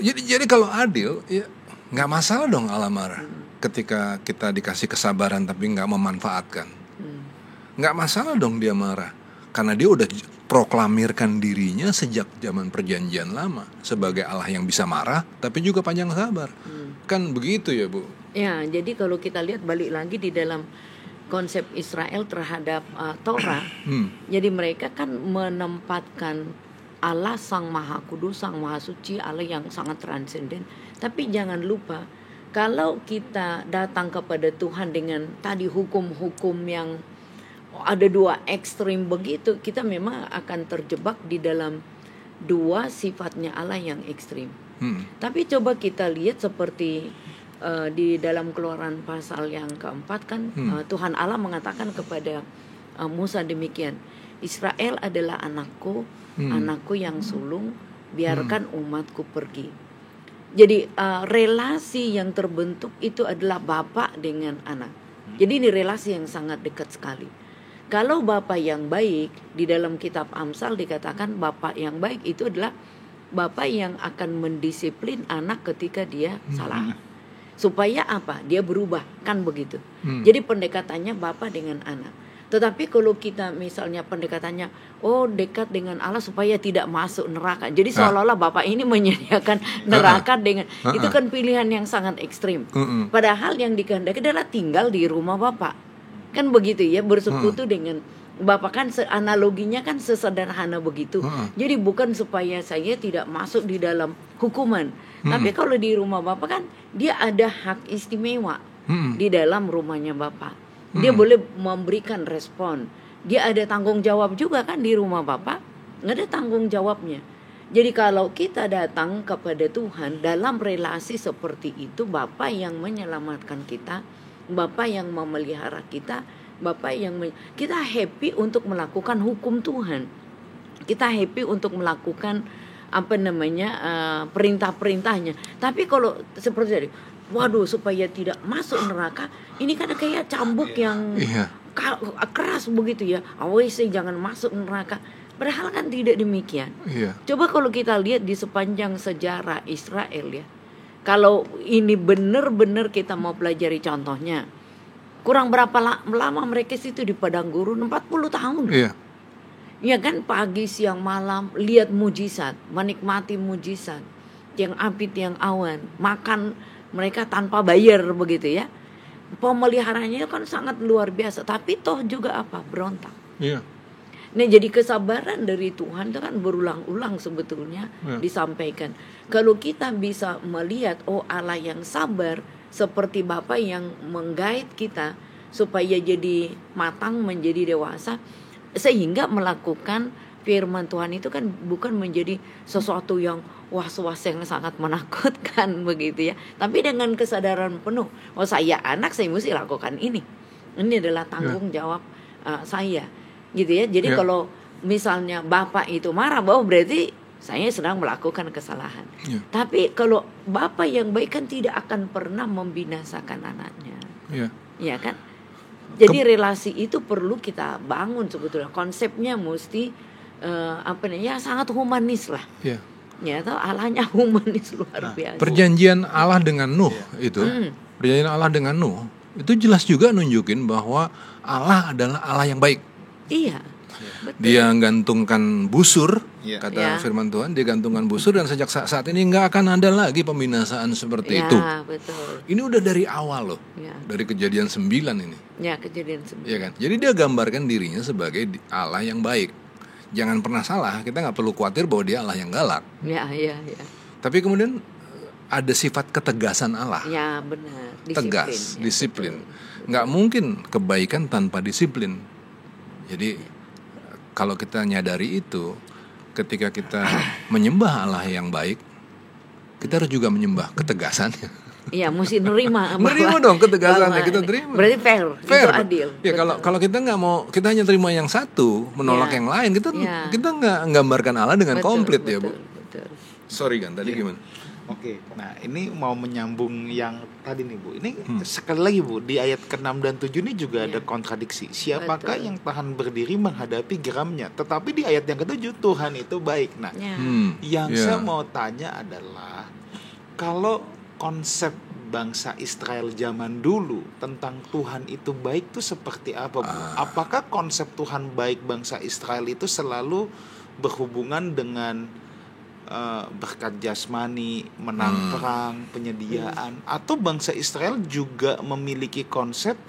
Jadi kalau adil, ya nggak masalah dong Allah marah. Ketika kita dikasih kesabaran tapi nggak memanfaatkan. Nggak masalah dong dia marah, karena dia udah proklamirkan dirinya sejak zaman perjanjian lama sebagai Allah yang bisa marah tapi juga panjang sabar. Kan begitu ya, Bu? Ya, jadi kalau kita lihat balik lagi di dalam konsep Israel terhadap Torah, jadi mereka kan menempatkan Allah Sang Maha Kudus, Sang Maha Suci, Allah yang sangat transenden. Tapi jangan lupa, kalau kita datang kepada Tuhan dengan tadi hukum-hukum yang ada dua ekstrim begitu, kita memang akan terjebak di dalam dua sifatnya Allah yang ekstrim. Tapi coba kita lihat seperti di dalam Keluaran pasal yang keempat kan, Tuhan Allah mengatakan kepada Musa demikian, Israel adalah anakku, anakku yang sulung, biarkan umatku pergi. Jadi relasi yang terbentuk itu adalah bapak dengan anak. Jadi ini relasi yang sangat dekat sekali. Kalau bapak yang baik, di dalam kitab Amsal dikatakan bapak yang baik itu adalah bapak yang akan mendisiplin anak ketika dia salah. Supaya apa? Dia berubah, kan begitu. Jadi pendekatannya bapak dengan anak. Tetapi kalau kita misalnya pendekatannya, dekat dengan Allah supaya tidak masuk neraka. Jadi seolah-olah bapak ini menyediakan neraka dengan, itu kan pilihan yang sangat ekstrim. Padahal yang dikehendaki adalah tinggal di rumah bapak. Kan begitu ya, bersekutu dengan bapak, kan analoginya kan sesederhana begitu. Jadi bukan supaya saya tidak masuk di dalam hukuman. Tapi kalau di rumah bapak kan dia ada hak istimewa di dalam rumahnya bapak. Dia boleh memberikan respon. Dia ada tanggung jawab juga kan di rumah bapak. Nggak ada tanggung jawabnya. Jadi kalau kita datang kepada Tuhan dalam relasi seperti itu, bapak yang menyelamatkan kita, bapak yang memelihara kita, bapak yang kita happy untuk melakukan hukum Tuhan. Kita happy untuk melakukan perintah-perintahnya. Tapi kalau seperti tadi, waduh, supaya tidak masuk neraka, ini kan kayak cambuk yang keras begitu ya. Awas jangan masuk neraka. Padahal kan tidak demikian. Coba kalau kita lihat di sepanjang sejarah Israel ya. Kalau ini benar-benar kita mau pelajari contohnya, kurang berapa lama mereka situ di padang gurun? 40 tahun. Ya kan, pagi siang malam lihat mujizat, menikmati mujizat, yang api tiang awan, makan mereka tanpa bayar begitu ya. Pemeliharaannya kan sangat luar biasa, tapi toh juga berontak. Nah, jadi kesabaran dari Tuhan itu kan berulang-ulang sebetulnya disampaikan. Kalau kita bisa melihat Allah yang sabar seperti Bapa yang menggait kita supaya jadi matang, menjadi dewasa, sehingga melakukan firman Tuhan itu kan bukan menjadi sesuatu yang was-was yang sangat menakutkan begitu ya. Tapi dengan kesadaran penuh, saya anak, saya mesti lakukan ini. Ini adalah tanggung jawab saya. Gitu ya. Jadi kalau misalnya bapak itu marah, berarti saya sedang melakukan kesalahan. Tapi kalau bapak yang baik kan tidak akan pernah membinasakan anaknya. Ya kan? Jadi relasi itu perlu kita bangun sebetulnya. Konsepnya mesti sangat humanis lah. Ya, atau Allahnya humanis luar biasa. Perjanjian Allah dengan Nuh itu, perjanjian Allah dengan Nuh itu jelas juga nunjukin bahwa Allah adalah Allah yang baik. Betul. Dia gantungkan busur, kata firman Tuhan, dia gantungkan busur, dan sejak saat ini nggak akan ada lagi pembinasaan seperti itu. Betul. Ini udah dari awal loh, dari Kejadian 9 ini. Kejadian 9. Ya kan? Jadi dia gambarkan dirinya sebagai Allah yang baik. Jangan pernah salah, kita nggak perlu khawatir bahwa dia Allah yang galak. Tapi kemudian ada sifat ketegasan Allah. Benar. Tegas, disiplin. Nggak mungkin kebaikan tanpa disiplin. Jadi kalau kita nyadari itu, ketika kita menyembah Allah yang baik, kita harus juga menyembah ketegasannya. Mesti nerima dong ketegasannya, kita terima. Berarti fair. Itu adil. Ya, kalau kita nggak mau, kita hanya terima yang satu, menolak yang lain, kita nggak gambarkan Allah dengan komplit ya, Bu. Betul. Sorry kan, tadi gimana? Oke, nah ini mau menyambung yang tadi nih Bu. Ini sekali lagi Bu, di ayat ke-6 dan 7 ini juga ada kontradiksi. Siapakah yang tahan berdiri menghadapi geramnya? Tetapi di ayat yang ke-7, Tuhan itu baik. Nah, yang saya mau tanya adalah, kalau konsep bangsa Israel zaman dulu tentang Tuhan itu baik itu seperti apa, Bu? Apakah konsep Tuhan baik bangsa Israel itu selalu berhubungan dengan berkat jasmani, menang perang, penyediaan, atau bangsa Israel juga memiliki konsep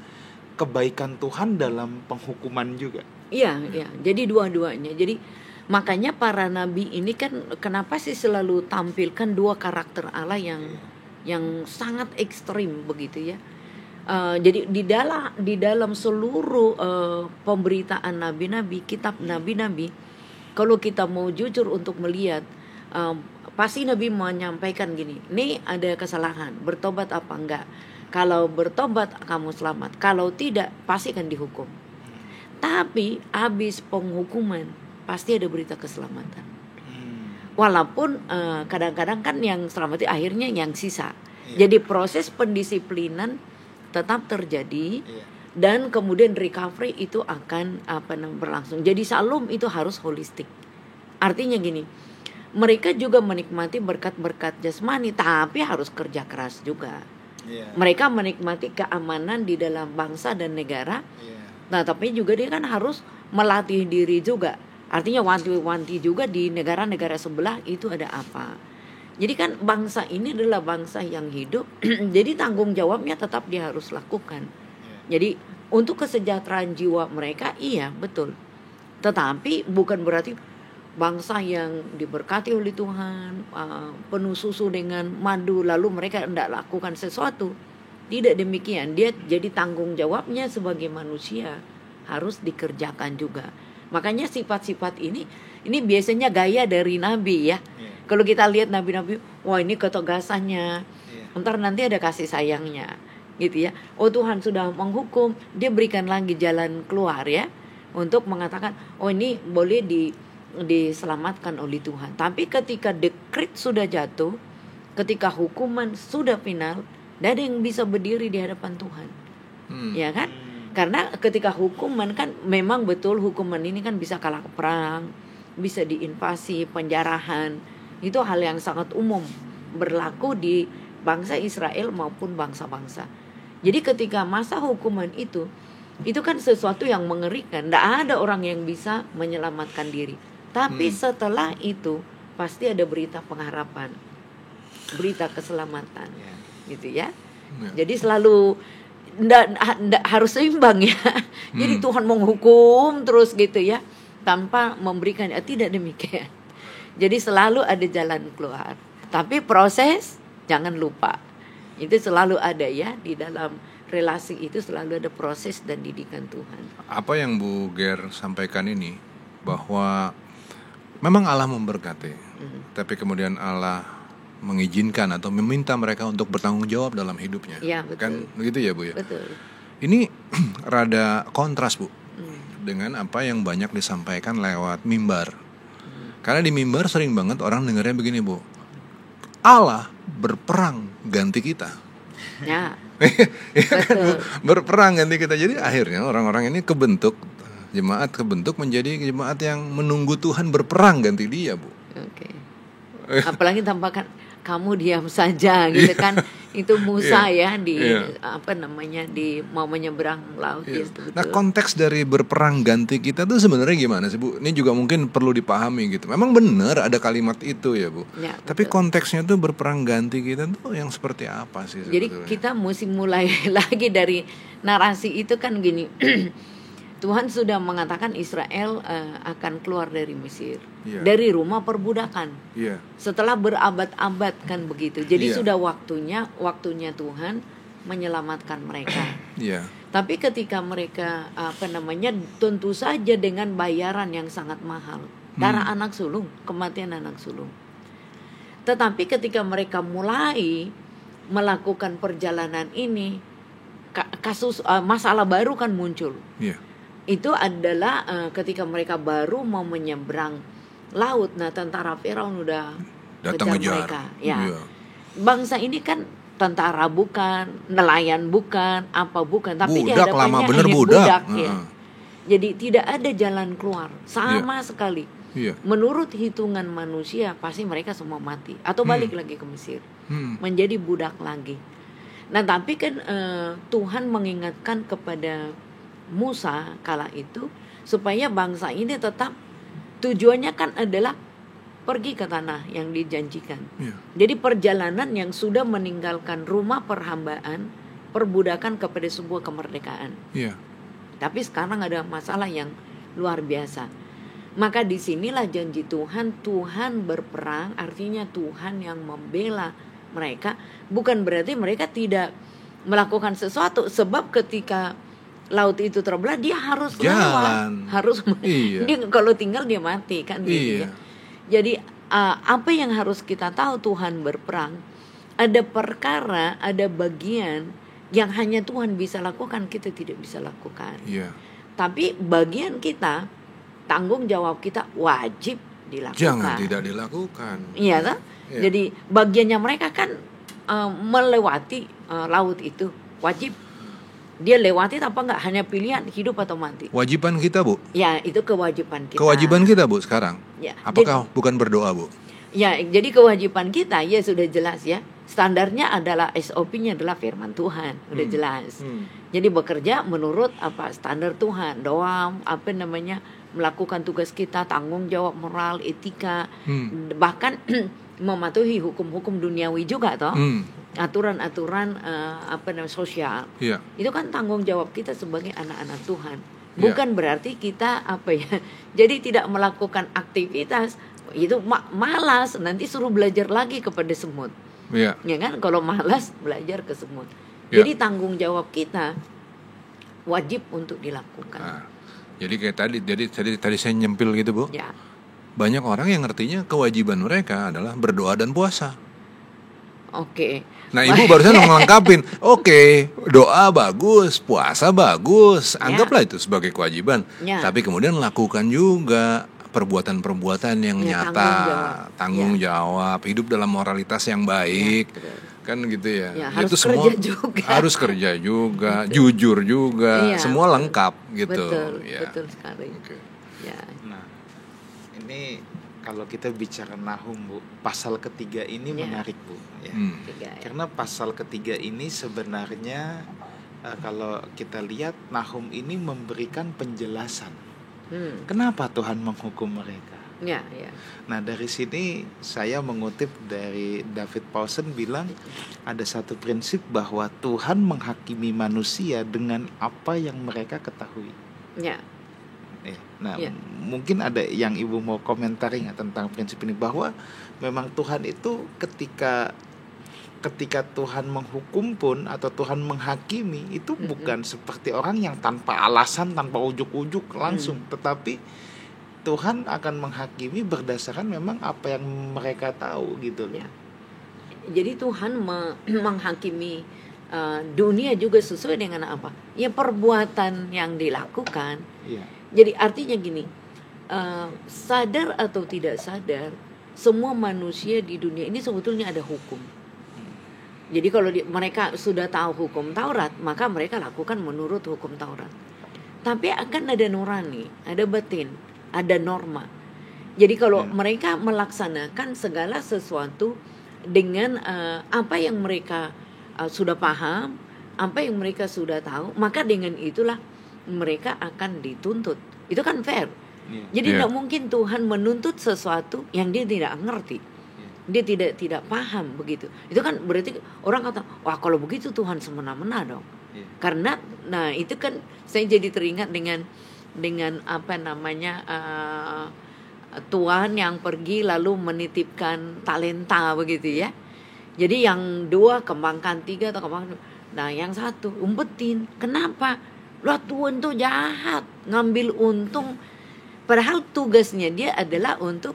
kebaikan Tuhan dalam penghukuman juga? Jadi dua-duanya. Jadi makanya para nabi ini kan kenapa sih selalu tampilkan dua karakter Allah yang sangat ekstrim begitu ya. Jadi di dalam seluruh pemberitaan nabi-nabi, kitab nabi-nabi, kalau kita mau jujur untuk melihat, pasti Nabi menyampaikan gini, nih ada kesalahan, bertobat apa enggak? Kalau bertobat kamu selamat, kalau tidak pasti akan dihukum. Tapi habis penghukuman pasti ada berita keselamatan. Walaupun kadang-kadang kan yang selamat akhirnya yang sisa. Jadi proses pendisiplinan tetap terjadi dan kemudian recovery itu akan berlangsung. Jadi Shalom itu harus holistik. Artinya gini, mereka juga menikmati berkat-berkat jasmani, tapi harus kerja keras juga. Mereka menikmati keamanan di dalam bangsa dan negara. Nah, tapi juga dia kan harus melatih diri juga. Artinya wanti-wanti juga di negara-negara sebelah itu ada apa. Jadi kan bangsa ini adalah bangsa yang hidup. Jadi tanggung jawabnya tetap dia harus lakukan. Jadi untuk kesejahteraan jiwa mereka, iya betul. Tetapi bukan berarti bangsa yang diberkati oleh Tuhan, penuh susu dengan madu, lalu mereka tidak lakukan sesuatu. Tidak demikian. Dia jadi tanggung jawabnya sebagai manusia harus dikerjakan juga. Makanya sifat-sifat ini biasanya gaya dari Nabi ya. Kalau kita lihat nabi-nabi, wah ini ketegasannya, ntar nanti ada kasih sayangnya, gitu ya. Oh Tuhan sudah menghukum, dia berikan lagi jalan keluar ya, untuk mengatakan, oh ini boleh diselamatkan oleh Tuhan. Tapi ketika dekret sudah jatuh, ketika hukuman sudah final, tidak ada yang bisa berdiri di hadapan Tuhan, ya kan? Karena ketika hukuman kan memang betul hukuman ini kan bisa kalah perang, bisa diinvasi, penjarahan. Itu hal yang sangat umum berlaku di bangsa Israel maupun bangsa-bangsa. Jadi ketika masa hukuman itu kan sesuatu yang mengerikan. Tidak ada orang yang bisa menyelamatkan diri. Tapi setelah itu pasti ada berita pengharapan, berita keselamatan, gitu ya. Jadi selalu ndak harus seimbang ya. Jadi Tuhan menghukum terus gitu ya, tanpa memberikan, tidak demikian. Jadi selalu ada jalan keluar. Tapi proses jangan lupa, itu selalu ada ya, di dalam relasi itu selalu ada proses dan didikan Tuhan. Apa yang Bu Ger sampaikan ini, bahwa memang Allah memberkati, tapi kemudian Allah mengizinkan atau meminta mereka untuk bertanggung jawab dalam hidupnya. Ya, betul. Kan begitu ya Bu ya? Betul. Ini rada kontras Bu dengan apa yang banyak disampaikan lewat mimbar. Karena di mimbar sering banget orang dengarnya begini Bu, Allah berperang ganti kita. Ya. Betul. Berperang ganti kita. Jadi akhirnya orang-orang ini jemaat kebentuk menjadi jemaat yang menunggu Tuhan berperang ganti dia Bu. Oke. Apalagi tampakkan kamu diam saja gitu kan. Itu Musa ya di mau menyeberang laut ya, Nah, konteks dari berperang ganti kita tuh sebenarnya gimana sih Bu? Ini juga mungkin perlu dipahami gitu. Memang benar ada kalimat itu ya Bu. Ya, tapi konteksnya tuh berperang ganti kita tuh yang seperti apa sih sebetulnya? Jadi kita mesti mulai lagi dari narasi itu kan gini. Tuhan sudah mengatakan Israel akan keluar dari Mesir, dari rumah perbudakan. Setelah berabad-abad kan begitu. Jadi sudah waktunya Tuhan menyelamatkan mereka. Tapi ketika mereka tentu saja dengan bayaran yang sangat mahal, darah anak sulung, kematian anak sulung. Tetapi ketika mereka mulai melakukan perjalanan ini, masalah baru kan muncul. Itu adalah ketika mereka baru mau menyeberang laut. Nah, tentara Firaun udah datang kejar mereka. Bangsa ini kan tentara bukan, nelayan bukan, apa bukan, tapi di hadapannya ini budak ya. Jadi tidak ada jalan keluar sama sekali. Menurut hitungan manusia pasti mereka semua mati atau balik lagi ke Mesir, menjadi budak lagi. Nah, tapi kan Tuhan mengingatkan kepada Musa kala itu supaya bangsa ini tetap tujuannya kan adalah pergi ke tanah yang dijanjikan. Jadi perjalanan yang sudah meninggalkan rumah perhambaan, perbudakan kepada sebuah kemerdekaan. Tapi sekarang ada masalah yang luar biasa. Maka disinilah janji Tuhan berperang, artinya Tuhan yang membela mereka. Bukan berarti mereka tidak melakukan sesuatu, sebab ketika laut itu terbelah dia harus jalan, harus iya. Dia kalau tinggal dia mati kan gitu ya. Jadi apa yang harus kita tahu, Tuhan berperang, ada perkara, ada bagian yang hanya Tuhan bisa lakukan, kita tidak bisa lakukan. Iya. Tapi bagian kita, tanggung jawab kita wajib dilakukan. Jangan tidak dilakukan. Iya kan? Iya. Jadi bagiannya mereka kan melewati laut itu wajib. Dia lewati apa enggak, hanya pilihan hidup atau mati. Wajiban kita, Bu. Ya, itu kewajiban kita. Kewajiban kita, Bu, sekarang. Ya. Apakah bukan berdoa, Bu? Ya, jadi kewajiban kita ya sudah jelas ya. Standarnya adalah SOP-nya adalah firman Tuhan, udah jelas. Jadi bekerja menurut apa standar Tuhan, doa, melakukan tugas kita, tanggung jawab moral, etika, bahkan mematuhi hukum-hukum duniawi juga toh. Aturan-aturan sosial. Iya. Itu kan tanggung jawab kita sebagai anak-anak Tuhan. Bukan berarti kita jadi tidak melakukan aktivitas itu malas, nanti suruh belajar lagi kepada semut. Iya. Ya kan, kalau malas belajar ke semut. Ya. Jadi tanggung jawab kita wajib untuk dilakukan. Nah, jadi kayak tadi saya nyempil gitu, Bu. Ya. Banyak orang yang ngertinya kewajiban mereka adalah berdoa dan puasa. Oke. Nah, Ibu barusan ngelengkapin. Oke, doa bagus, puasa bagus, anggaplah itu sebagai kewajiban. Ya. Tapi kemudian lakukan juga perbuatan-perbuatan yang nyata, tanggung jawab, hidup dalam moralitas yang baik, kan gitu ya. Harus itu semua kerja juga. harus kerja juga, jujur juga, semua lengkap gitu. Betul sekali. Okay. Ya. Nah, ini kalau kita bicara Nahum, Bu, pasal ketiga ini menarik, Bu. Ya. Karena pasal ketiga ini sebenarnya kalau kita lihat Nahum ini memberikan penjelasan. Kenapa Tuhan menghukum mereka? Ya. Nah, dari sini saya mengutip dari David Powson bilang ada satu prinsip bahwa Tuhan menghakimi manusia dengan apa yang mereka ketahui. Ya. Nah, mungkin ada yang Ibu mau komentari nggak tentang prinsip ini, bahwa memang Tuhan itu ketika Tuhan menghukum pun atau Tuhan menghakimi itu bukan seperti orang yang tanpa alasan, tanpa ujuk-ujuk langsung, tetapi Tuhan akan menghakimi berdasarkan memang apa yang mereka tahu gitu loh. Ya. Jadi Tuhan menghakimi dunia juga sesuai dengan apa? Ya, perbuatan yang dilakukan. Ya. Jadi artinya gini, sadar atau tidak sadar, semua manusia di dunia ini sebetulnya ada hukum. Jadi kalau mereka sudah tahu hukum Taurat, maka mereka lakukan menurut hukum Taurat. Tapi akan ada nurani, ada batin, ada norma. Jadi kalau mereka melaksanakan segala sesuatu dengan apa yang mereka sudah paham, apa yang mereka sudah tahu, maka dengan itulah mereka akan dituntut. Itu kan fair. Jadi tidak mungkin Tuhan menuntut sesuatu yang dia tidak ngerti. Dia tidak paham begitu. Itu kan berarti orang kata, wah kalau begitu Tuhan semena-mena dong. Karena itu kan saya jadi teringat dengan Tuhan yang pergi lalu menitipkan talenta begitu ya. Jadi yang 2 kembangkan 3 atau kembangkan. Nah, yang 1 umpetin. Kenapa? Lah Tuhan tuh jahat, ngambil untung. Padahal tugasnya dia adalah untuk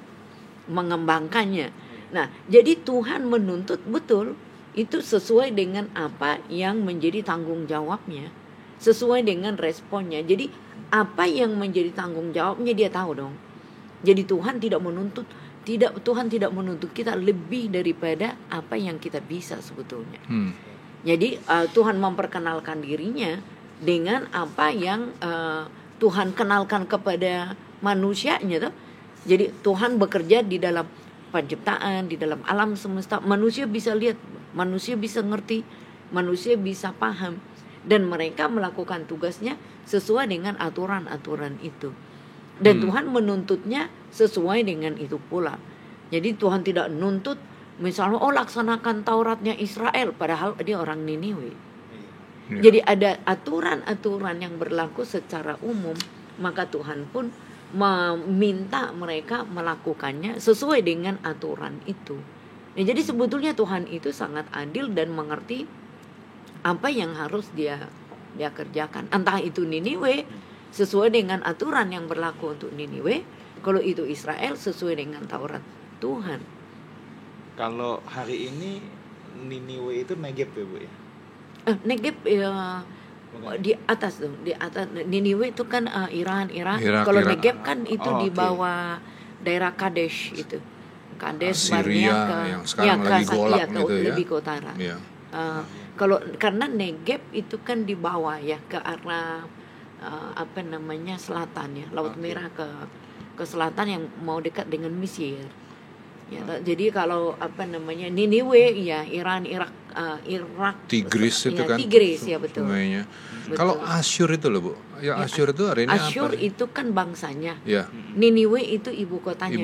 mengembangkannya. Nah, jadi Tuhan menuntut betul itu sesuai dengan apa yang menjadi tanggung jawabnya, sesuai dengan responnya. Jadi apa yang menjadi tanggung jawabnya dia tahu dong. Jadi Tuhan tidak menuntut kita lebih daripada apa yang kita bisa sebetulnya. Jadi Tuhan memperkenalkan dirinya dengan apa yang Tuhan kenalkan kepada manusianya tuh. Jadi Tuhan bekerja di dalam penciptaan, di dalam alam semesta. Manusia bisa lihat, manusia bisa ngerti, manusia bisa paham, dan mereka melakukan tugasnya sesuai dengan aturan-aturan itu. Dan Tuhan menuntutnya sesuai dengan itu pula. Jadi Tuhan tidak nuntut misalnya laksanakan Tauratnya Israel padahal dia orang Niniwe. Jadi ada aturan-aturan yang berlaku secara umum, maka Tuhan pun meminta mereka melakukannya sesuai dengan aturan itu. Jadi sebetulnya Tuhan itu sangat adil dan mengerti apa yang harus dia kerjakan. Entah itu Niniwe sesuai dengan aturan yang berlaku untuk Niniwe, kalau itu Israel sesuai dengan Taurat Tuhan. Kalau hari ini Niniwe itu Negeb ya Bu ya? Negeb di atas tuh, di atas. Niniwe itu kan Irak. Kalau Negeb kan itu di bawah daerah Kadesh itu. Kadesh, Syria yang sekarang lagi golak gitu ya. Lebih ke utara. Yeah. Karena Negeb itu kan di bawah ya, ke arah selatan ya, Laut Merah ke selatan yang mau dekat dengan Mesir. Ya, jadi kalau Niniwe ya Irak Tigris itu ya, kan Tigris ya betul. Kalau Asyur itu loh Bu, ya Asyur itu hari ini Asyur apa? itu kan bangsanya. Ya. Niniwe itu ibu kotanya.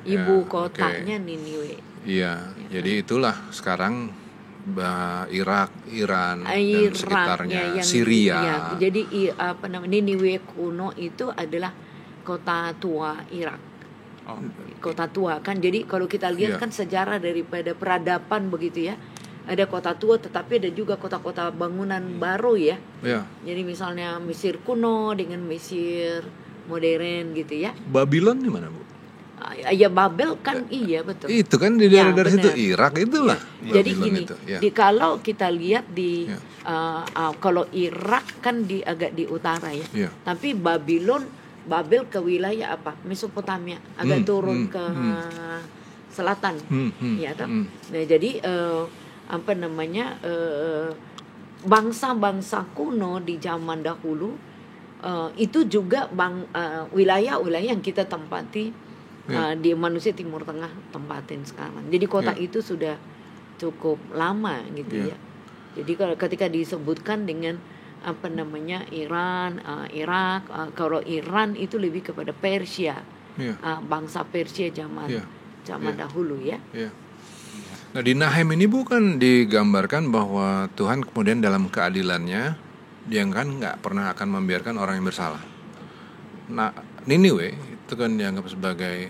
Ibu kotanya okay. Niniwe. Iya, ya, jadi itulah sekarang Irak, Iran dan sekitarnya, Syria. Ya, jadi Niniwe kuno itu adalah kota tua Irak. Kota tua kan, jadi kalau kita lihat kan sejarah daripada peradaban begitu ya, ada kota tua tetapi ada juga kota-kota bangunan baru ya. Jadi misalnya Mesir kuno dengan Mesir modern gitu ya. Babylon di mana Bu? Ya Babel kan iya betul. Itu kan di daerah situ Irak itulah. Ya. Jadi gini, kalau kita lihat di kalau Irak kan agak di utara ya. Tapi Babel ke wilayah Mesopotamia, agak turun ke selatan, ya kan? Nah jadi bangsa-bangsa kuno di zaman dahulu itu juga wilayah-wilayah yang kita tempati di manusia Timur Tengah tempatin sekarang. Jadi kota itu sudah cukup lama gitu ya. Jadi kalau ketika disebutkan dengan Iran, Irak, kalau Iran itu lebih kepada Persia, bangsa Persia zaman dahulu ya. Nah di Nahem ini bukan digambarkan bahwa Tuhan kemudian dalam keadilannya dia kan nggak pernah akan membiarkan orang yang bersalah. Nah Niniwe itu kan dianggap sebagai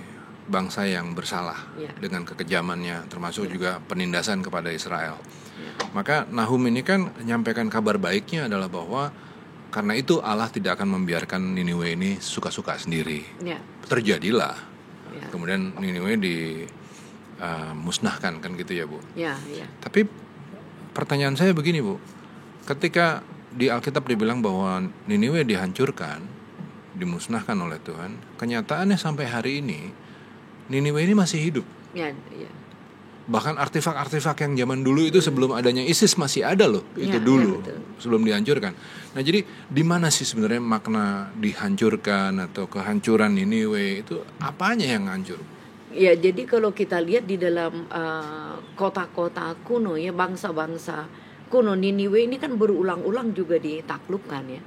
bangsa yang bersalah dengan kekejamannya, termasuk juga penindasan kepada Israel. Maka Nahum ini kan menyampaikan kabar baiknya adalah bahwa karena itu Allah tidak akan membiarkan Niniwe ini suka-suka sendiri. Terjadilah. Kemudian Niniwe dimusnahkan kan gitu ya Bu. Tapi pertanyaan saya begini Bu, ketika di Alkitab dibilang bahwa Niniwe dihancurkan, dimusnahkan oleh Tuhan, kenyataannya sampai hari ini Niniwe ini masih hidup. Bahkan artefak-artefak yang zaman dulu itu sebelum adanya ISIS masih ada loh, itu dulu sebelum dihancurkan. Nah jadi di mana sih sebenarnya makna dihancurkan atau kehancuran Niniwe itu apanya yang hancur? Ya jadi kalau kita lihat di dalam kota-kota kuno ya, bangsa-bangsa kuno, Niniwe ini kan berulang-ulang juga ditaklukkan ya.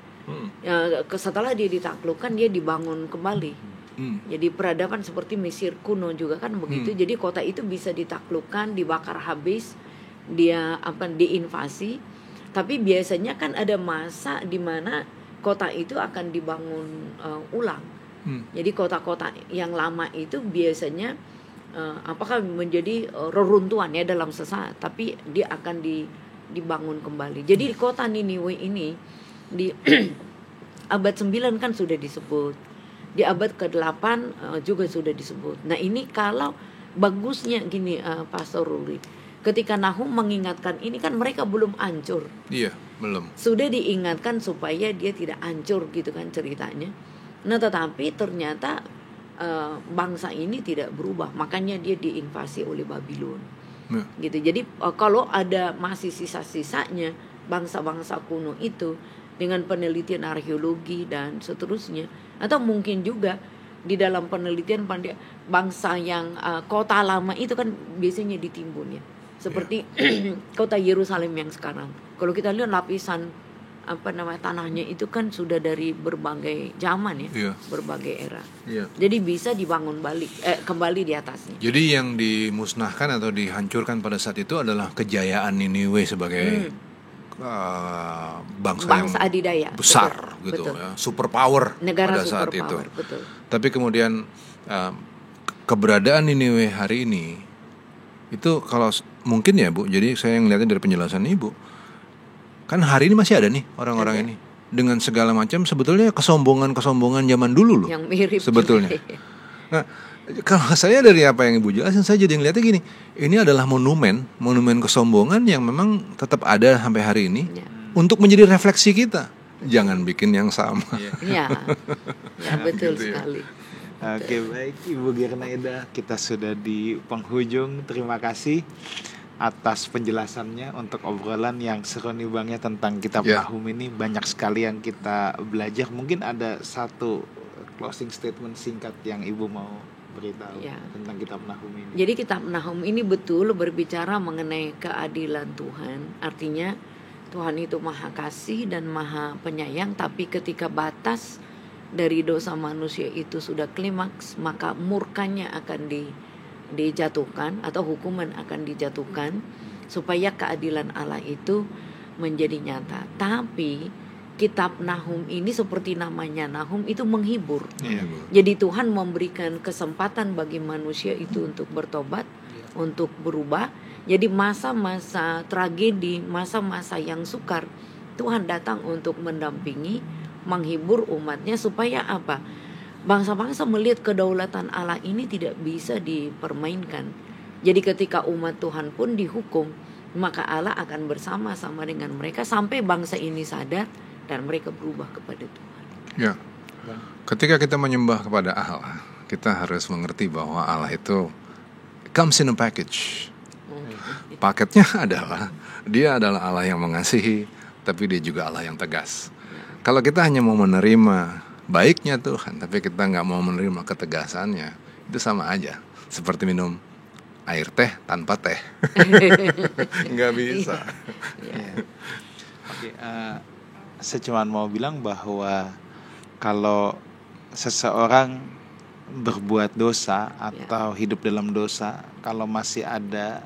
Setelah dia ditaklukkan dia dibangun kembali. Jadi peradaban seperti Mesir kuno juga kan begitu. Jadi kota itu bisa ditaklukkan, dibakar habis, dia diinvasi. Tapi biasanya kan ada masa di mana kota itu akan dibangun ulang. Jadi kota-kota yang lama itu biasanya apakah menjadi reruntuhan ya dalam sesaat, tapi dia akan dibangun kembali. Jadi kota Niniwe ini di abad 9 kan sudah disebut. Di abad ke-8 juga sudah disebut. Nah ini kalau bagusnya gini Pastor Ruli, ketika Nahum mengingatkan ini kan mereka belum hancur. Iya, belum. Sudah diingatkan supaya dia tidak hancur gitu kan ceritanya. Nah tetapi ternyata bangsa ini tidak berubah, makanya dia diinvasi oleh Babylon. Gitu. Jadi kalau ada masih sisa-sisanya bangsa-bangsa kuno itu dengan penelitian arkeologi dan seterusnya, atau mungkin juga di dalam penelitian bangsa yang kota lama itu kan biasanya ditimbun ya, seperti kota Yerusalem yang sekarang. Kalau kita lihat lapisan tanahnya itu kan sudah dari berbagai zaman ya, berbagai era. Jadi bisa dibangun kembali di atasnya. Jadi yang dimusnahkan atau dihancurkan pada saat itu adalah kejayaan Niniwe sebagai bangsa yang adidaya besar, betul, gitu ya, superpower negara pada saat itu. Betul. Tapi kemudian keberadaan Niniwe hari ini itu kalau mungkin ya Bu, jadi saya ngelihatnya dari penjelasan Ibu, Kan hari ini masih ada nih orang-orang ini dengan segala macam sebetulnya kesombongan zaman dulu loh. Yang mirip sebetulnya. Nah, kalau saya dari apa yang Ibu jelasin, saya jadi ngeliatnya gini, ini adalah monumen kesombongan yang memang tetap ada sampai hari ini untuk menjadi refleksi kita. Jangan bikin yang sama. Ya betul gitu sekali. Oke, baik Ibu Girnaida, kita sudah di penghujung. Terima kasih atas penjelasannya untuk obrolan yang seru nih Bang ya tentang Kitab Nahum ini. Banyak sekali yang kita belajar. Mungkin ada satu closing statement singkat yang Ibu mau beritahu tentang Kitab Nahum ini. Jadi Kitab Nahum ini betul berbicara mengenai keadilan Tuhan. Artinya Tuhan itu maha kasih dan maha penyayang, tapi ketika batas dari dosa manusia itu sudah klimaks, maka murkanya akan dijatuhkan atau hukuman akan dijatuhkan supaya keadilan Allah itu menjadi nyata. Tapi Kitab Nahum ini seperti namanya Nahum itu menghibur. Jadi Tuhan memberikan kesempatan bagi manusia itu untuk bertobat, untuk berubah. Jadi masa-masa tragedi, masa-masa yang sukar, Tuhan datang untuk mendampingi, menghibur umatnya supaya apa? Bangsa-bangsa melihat kedaulatan Allah ini tidak bisa dipermainkan. Jadi ketika umat Tuhan pun dihukum, maka Allah akan bersama-sama dengan mereka sampai bangsa ini sadar dan mereka berubah kepada Tuhan. Ya, ketika kita menyembah kepada Allah, kita harus mengerti bahwa Allah itu comes in a package. Paketnya adalah Dia adalah Allah yang mengasihi, tapi Dia juga Allah yang tegas. Kalau kita hanya mau menerima baiknya Tuhan, tapi kita nggak mau menerima ketegasannya, itu sama aja seperti minum air teh tanpa teh. Nggak bisa. Oke, saya cuma mau bilang bahwa kalau seseorang berbuat dosa atau hidup dalam dosa, kalau masih ada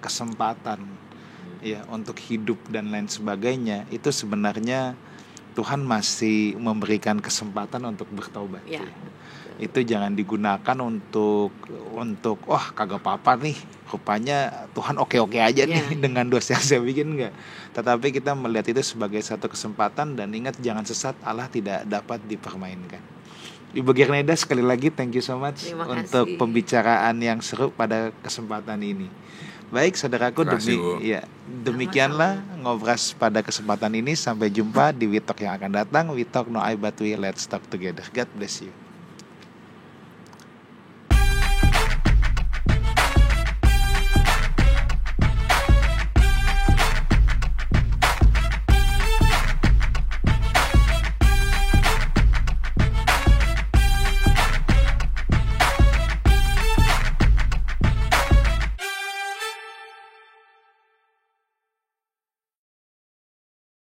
kesempatan untuk hidup dan lain sebagainya, itu sebenarnya Tuhan masih memberikan kesempatan untuk bertobat. Itu jangan digunakan untuk kagak apa-apa nih, rupanya Tuhan oke-oke aja nih dengan dosa yang saya bikin, enggak. Tetapi kita melihat itu sebagai satu kesempatan, dan ingat jangan sesat, Allah tidak dapat dipermainkan. Ibu Girnaida, sekali lagi thank you so much untuk pembicaraan yang seru pada kesempatan ini. Baik saudaraku, demikianlah ngobras pada kesempatan ini. Sampai jumpa di We Talk yang akan datang. We Talk no I but we, let's talk together. God bless you.